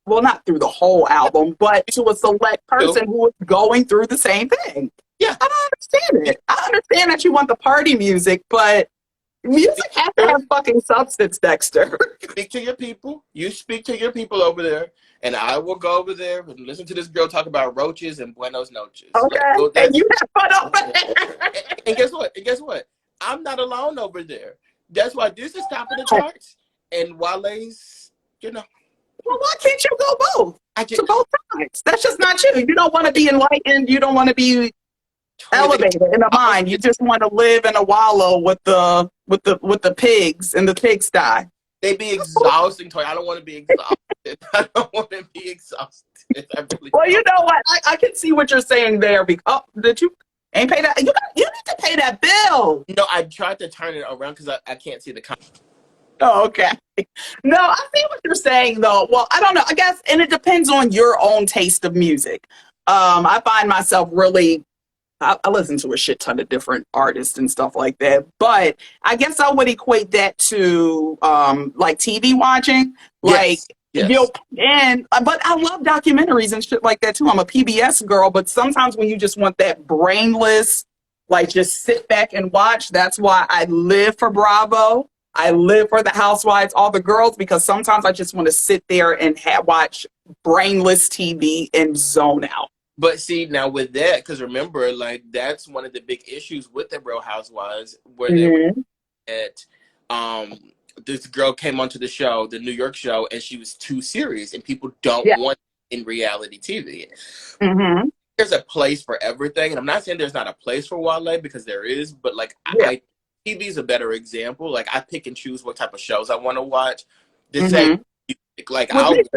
well, not through the whole album, but to a select person who is going through the same thing. Yeah. I don't understand it. I understand that you want the party music, but music has to have fucking substance, Dexter. Speak to your people. You speak to your people over there, and I will go over there and listen to this girl talk about roaches and Buenos Noches. Okay. Like, and you have fun over there. And guess what? I'm not alone over there. That's why this is top of the charts, and Wale's, you know. Well, why can't you go both? To both sides. That's just not you. You don't want to be enlightened. You don't want to be elevated in the mind. You just want to live in a wallow with the pigs in the pigsty. They be exhausting, Toy. I don't want to be exhausted. I don't want to be exhausted. Well, you know what? I can see what you're saying there. Because did you ain't pay that? You need to pay that bill. No, I tried to turn it around because I can't see the comment. Oh, okay. No, I see what you're saying though. Well, I don't know. I guess, and it depends on your own taste of music. I find myself really, I listen to a shit ton of different artists and stuff like that. But I guess I would equate that to like TV watching. Like, yes. But I love documentaries and shit like that too. I'm a PBS girl, but sometimes when you just want that brainless, like just sit back and watch, that's why I live for Bravo. I live for the Housewives, all the girls, because sometimes I just want to sit there and watch brainless TV and zone out. But see, now with that, because remember, like, that's one of the big issues with the Real Housewives, where they were at this girl came onto the show, the New York show, and she was too serious, and people don't Yeah. want it in reality TV. Mm-hmm. There's a place for everything, and I'm not saying there's not a place for Wale, because there is, but like Yeah. TV is a better example. Like, I pick and choose what type of shows I want to watch. The Mm-hmm. same, like With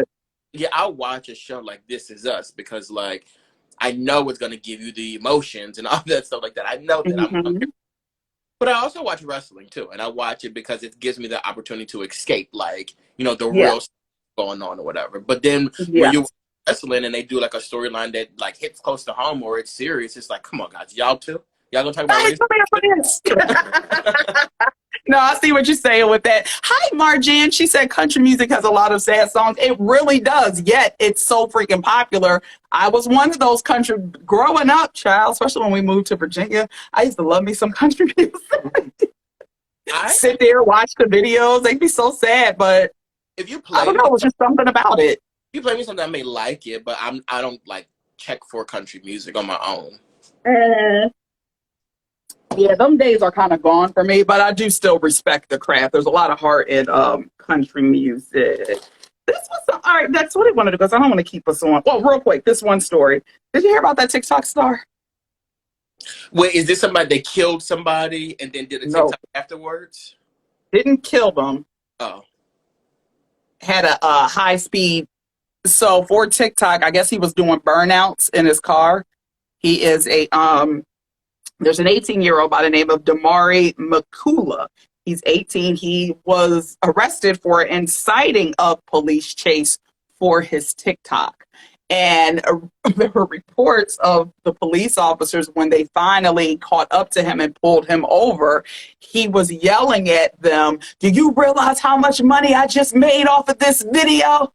music. I'll watch a show like This Is Us because like I know it's gonna give you the emotions and all that stuff like that. I know that Mm-hmm. but I also watch wrestling too, and I watch it because it gives me the opportunity to escape, like, the Yeah. real stuff going on or whatever. But then Yeah. when you wrestling and they do like a storyline that like hits close to home or it's serious, it's like, come on, guys, y'all too, y'all gonna talk about Hey, race? come here. No, I see what you're saying with that. Hi, Marjan. She said country music has a lot of sad songs. It really does, yet it's so freaking popular. I was one of those country growing up, child, especially when we moved to Virginia. I used to love me some country music. Sit there, watch the videos. They'd be so sad, but If you I play don't know. It was just something about it. you play me something, I may like it, but I don't like check for country music on my own. Yeah, them days are kind of gone for me, but I do still respect the craft. There's a lot of heart in country music. This was all right. That's what I wanted to go. So I don't want to keep us on. Well, real quick, this one story. Did you hear about that TikTok star? Wait, is this somebody that killed somebody and then did a No, TikTok afterwards? didn't kill them. Oh, Had a high speed. So for TikTok, I guess he was doing burnouts in his car. He is a There's an 18-year-old by the name of Damari Makula. He's 18. He was arrested for inciting a police chase for his TikTok. And there were reports of the police officers when they finally caught up to him and pulled him over. He was yelling at them, "Do you realize how much money I just made off of this video?"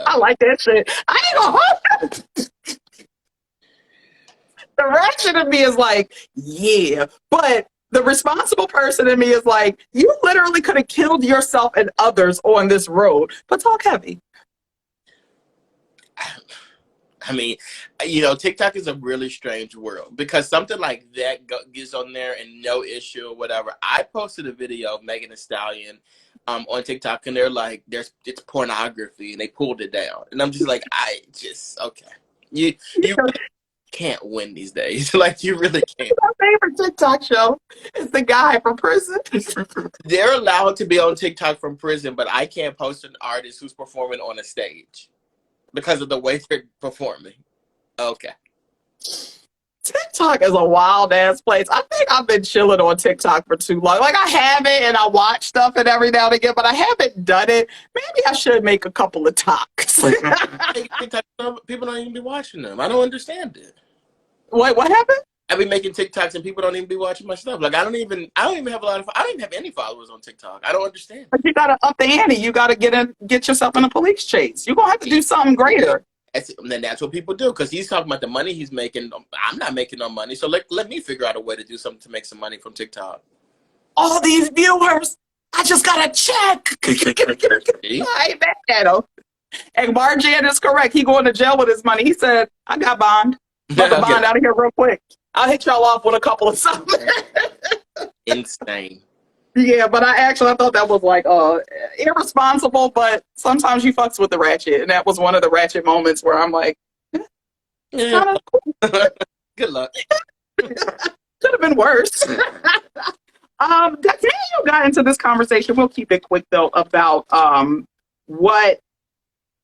I like that shit. I ain't gonna hold you. The ratchet in me is like, yeah. But the responsible person in me is like, you literally could have killed yourself and others on this road. But talk heavy. I mean, TikTok is a really strange world because something like that gets on there and no issue or whatever. I posted a video of Megan Thee Stallion on TikTok, and they're like, it's pornography, and they pulled it down. And I'm just like, okay. You can't win these days. Like, you really can't. My favorite TikTok show is the guy from prison. They're allowed to be on TikTok from prison, but I can't post an artist who's performing on a stage because of the way they're performing. Okay. TikTok is a wild ass place. I think I've been chilling on TikTok for too long. Like, I have it and I watch stuff and every now and again, but I haven't done it. Maybe I should make a couple of talks. People don't even be watching them. I don't understand it. Wait, what happened? I be making TikToks and people don't even be watching my stuff. Like, I don't even have I don't even have any followers on TikTok. I don't understand. But you gotta up the ante. You gotta get yourself in a police chase. You're gonna have to do something greater. That's what people do, because he's talking about the money he's making. I'm not making no money, so let me figure out a way to do something to make some money from TikTok. All these viewers, I just got a check. I ain't mad at him. And Marjan is correct. He going to jail with his money. He said, "I got bond. But the bond out of here real quick. I'll hit y'all off with a couple of something." Insane. Yeah, but I thought that was like irresponsible, but sometimes you fucks with the ratchet. And that was one of the ratchet moments where I'm like, yeah. Good luck. Could have been worse. Daniel got into this conversation. We'll keep it quick though, about what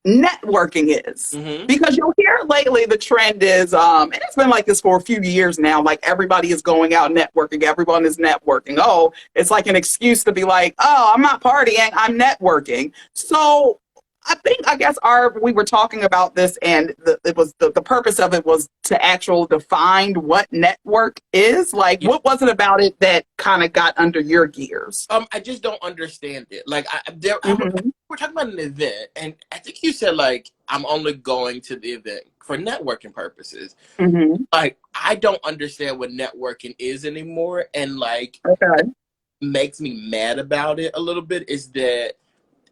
networking is. Mm-hmm. Because you'll hear lately the trend is and it's been like this for a few years now, like everybody is going out networking, everyone is networking. Oh, it's like an excuse to be like, oh, I'm not partying, I'm networking. So I guess we were talking about this, and the purpose of it was to actually define what network is. Like, what was it about it that kind of got under your gears? I just don't understand it. Like, Mm-hmm. we're talking about an event, and I think you said like I'm only going to the event for networking purposes. Mm-hmm. Like, I don't understand what networking is anymore, and like, Okay. makes me mad about it a little bit is that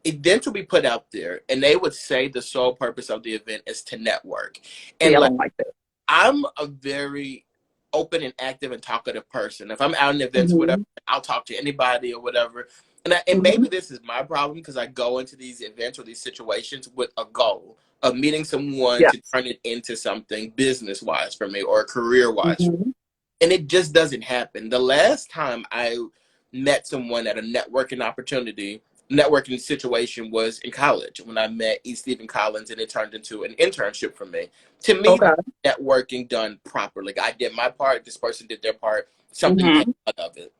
events will be put out there and they would say the sole purpose of the event is to network. And Yeah, I like, don't like that. I'm a very open and active and talkative person. If I'm out in events, Mm-hmm. whatever, I'll talk to anybody or whatever. And maybe this is my problem because I go into these events or these situations with a goal of meeting someone Yeah. to turn it into something business wise for me or career wise. Mhm. And it just doesn't happen. The last time I met someone at a networking situation was in college when I met E. Stephen Collins, and it turned into an internship for me. To me, Okay. networking done properly. I did my part, this person did their part, something came Mhm. out of it.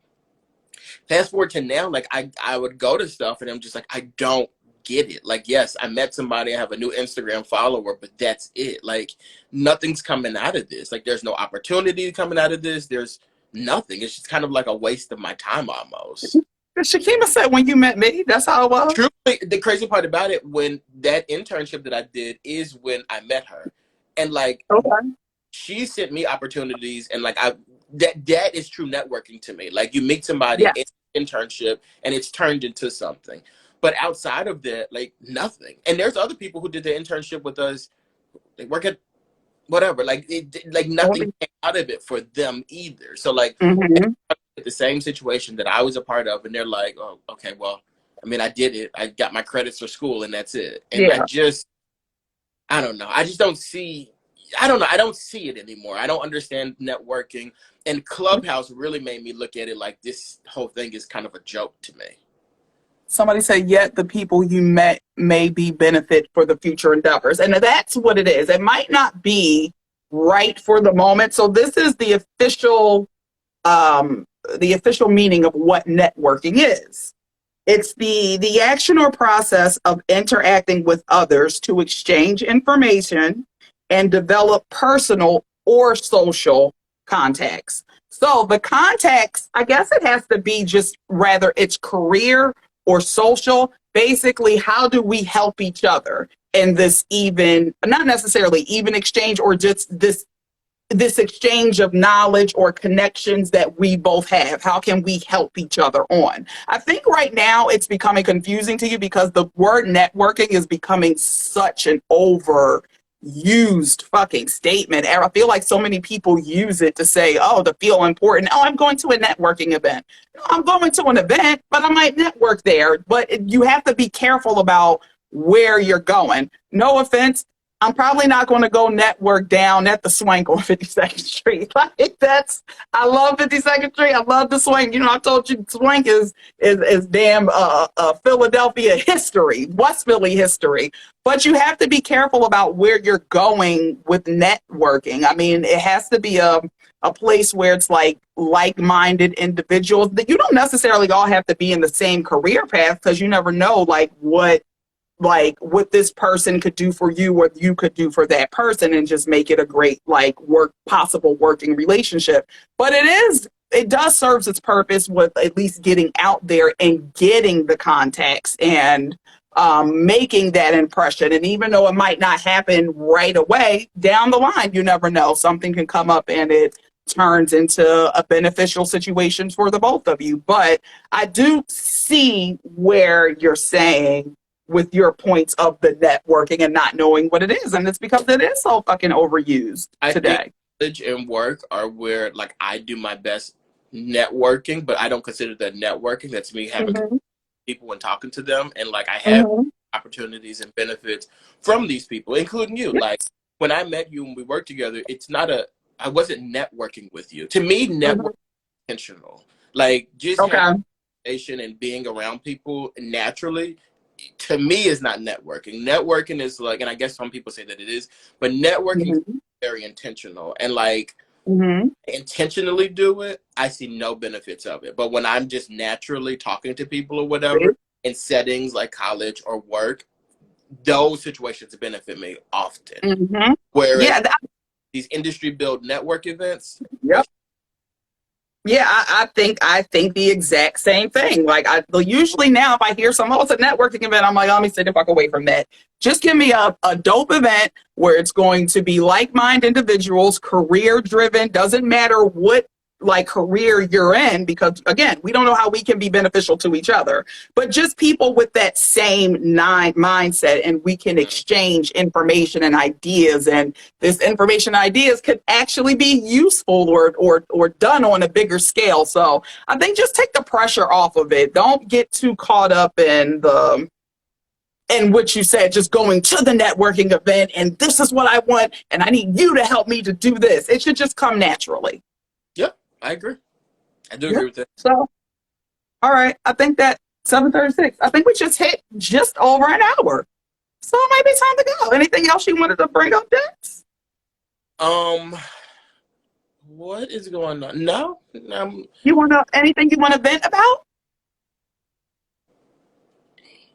Fast forward to now, like I would go to stuff and I'm just like, I don't get it. Like, yes, I met somebody, I have a new Instagram follower, but that's it. Like, nothing's coming out of this. Like, there's no opportunity coming out of this. There's nothing. It's just kind of like a waste of my time almost. Shakima said when you met me, that's how it was. Truly, the crazy part about it, when that internship that I did is when I met her. And like, Okay. she sent me opportunities, and like that is true networking to me. Like, you meet somebody Yeah. in internship and it's turned into something. But outside of that, like, nothing. And there's other people who did the internship with us. They work at whatever. Like, like nothing came out of it for them either. So like, Mhm. the same situation that I was a part of, and they're like, oh, okay, well, I mean, I did it. I got my credits for school, and that's it. And Yeah. I don't know. I just don't see. I don't know. I don't see it anymore. I don't understand networking. And Clubhouse really made me look at it like this whole thing is kind of a joke to me. Somebody said, yet the people you met may be benefit for the future endeavors. And that's what it is. It might not be right for the moment. So this is the official meaning of what networking is. It's the action or process of interacting with others to exchange information and develop personal or social contacts. So the contacts, I guess it has to be just rather it's career or social. Basically, how do we help each other in this even, not necessarily even exchange, or just this exchange of knowledge or connections that we both have? How can we help each other on? I think right now it's becoming confusing to you because the word networking is becoming such an overused fucking statement. And I feel like so many people use it to say, oh, to feel important. Oh, I'm going to a networking event. No, I'm going to an event, but I might network there. But you have to be careful about where you're going. No offense, I'm probably not going to go network down at the Swank on 52nd Street. Like I love 52nd Street. I love the Swank. You know, I told you Swank is damn Philadelphia history, West Philly history. But you have to be careful about where you're going with networking. I mean, it has to be a place where it's like-minded individuals. That you don't necessarily all have to be in the same career path because you never know what this person could do for you or you could do for that person and just make it a great possible working relationship. But it does serve its purpose with at least getting out there and getting the contacts and making that impression. And even though it might not happen right away, down the line, you never know. Something can come up and it turns into a beneficial situation for the both of you. But I do see where you're saying with your points of the networking and not knowing what it is. And it's because it is so fucking overused today. I think college and work are where, like, I do my best networking, but I don't consider that networking. That's me having people and talking to them. And, like, I have opportunities and benefits from these people, including you. Like, when I met you and we worked together, I wasn't networking with you. To me, networking is intentional. Like, just having conversation and being around people naturally, to me, is not networking. Networking is like, and I guess some people say that it is, but networking is very intentional. And like, intentionally do it, I see no benefits of it. But when I'm just naturally talking to people or whatever in settings like college or work, those situations benefit me often. Whereas these industry build network events, yeah, I think the exact same thing. Like usually now if I hear someone, oh, it's a networking event, I'm like, let me stay the fuck away from that. Just give me a dope event where it's going to be like-minded individuals, career driven, doesn't matter what like career you're in, because again, we don't know how we can be beneficial to each other, but just people with that same mindset, and we can exchange information and ideas, and this information and ideas could actually be useful or done on a bigger scale. So I think just take the pressure off of it. Don't get too caught up in what you said, just going to the networking event and this is what I want and I need you to help me to do this. It should just come naturally. Yep, I agree. I do agree with that. So, all right. I think that 7:36. I think we just hit just over an hour. So it might be time to go. Anything else you wanted to bring up, Dex? What is going on? No. Anything you want to vent about?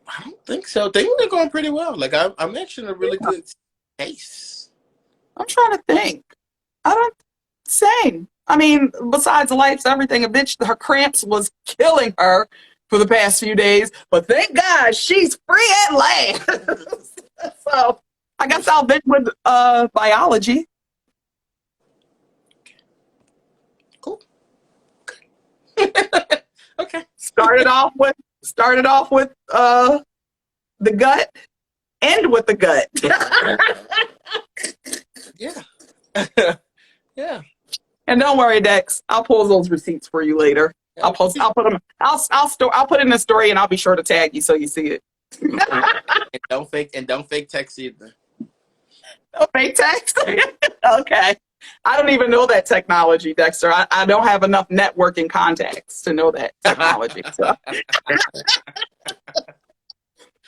I don't think so. Things are going pretty well. Like I'm actually in a really good pace. I'm trying to think. Same. I mean, besides life's everything, a bitch, her cramps was killing her for the past few days, but thank God she's free at last. So I guess I'll vent with biology. Cool. Okay. Started off with the gut, end with the gut. Yeah. Yeah. And don't worry, Dex. I'll pull those receipts for you later. I'll put them. I'll put it in the story, and I'll be sure to tag you so you see it. and don't fake text either. No fake text. Okay. I don't even know that technology, Dexter. I don't have enough networking contacts to know that technology. So.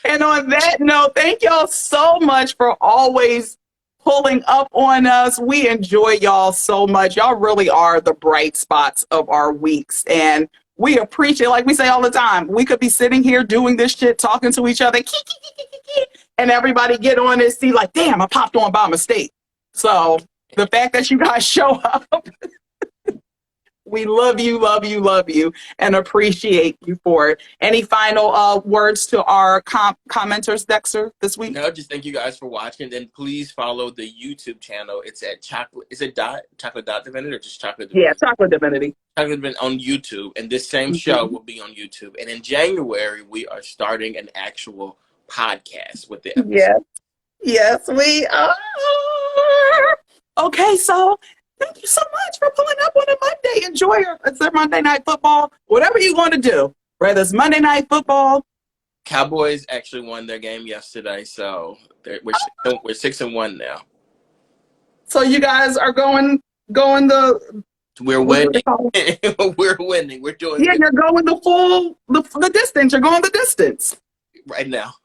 And on that note, thank y'all so much for always pulling up on us. We enjoy y'all so much. Y'all really are the bright spots of our weeks. And we appreciate, like we say all the time, we could be sitting here doing this shit, talking to each other, and everybody get on and see like, damn, I popped on by mistake. So the fact that you guys show up, we love you, and appreciate you for it. Any final words to our commenters, Dexter, this week? No, just thank you guys for watching. And please follow the YouTube channel. It's at Chocolate. Is it Chocolate Divinity or just Chocolate Divinity? Yeah, Chocolate Divinity. Chocolate Divinity on YouTube. And this same show will be on YouTube. And in January, we are starting an actual podcast with the episode. Yes, we are. Okay, so thank you so much for pulling up on a Monday. Enjoy it's their Monday Night Football. Whatever you want to do, whether it's Monday Night Football. Cowboys actually won their game yesterday, so we're 6-1 now. So you guys are going the. We're winning. We're winning. We're doing. Yeah, you're going the distance. You're going the distance right now.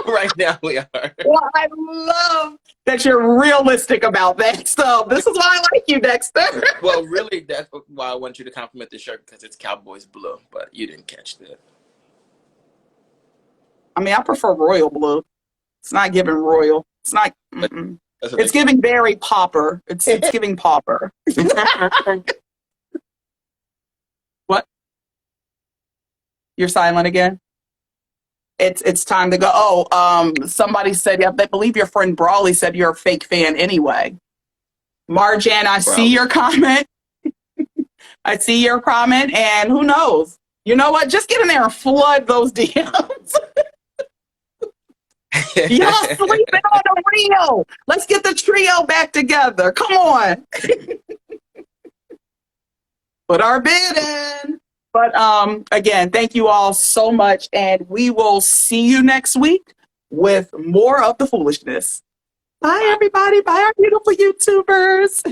Right now we are. Well, I love that you're realistic about that stuff. This is why I like you, Dexter. Well, really, that's why I want you to compliment the shirt, because it's Cowboys blue, but you didn't catch that. I mean, I prefer royal blue. It's not giving royal. It's not. It's giving very pauper. It's giving pauper. What? You're silent again? It's time to go. Oh, somebody said, yeah, I believe your friend Brawley said you're a fake fan anyway. Marjan, I see your comment. I see your comment, and who knows? You know what? Just get in there and flood those DMs. Y'all sleeping on the Rio. Let's get the trio back together. Come on. Put our bid in. But again, thank you all so much, and we will see you next week with more of the foolishness. Bye, everybody. Bye, our beautiful YouTubers.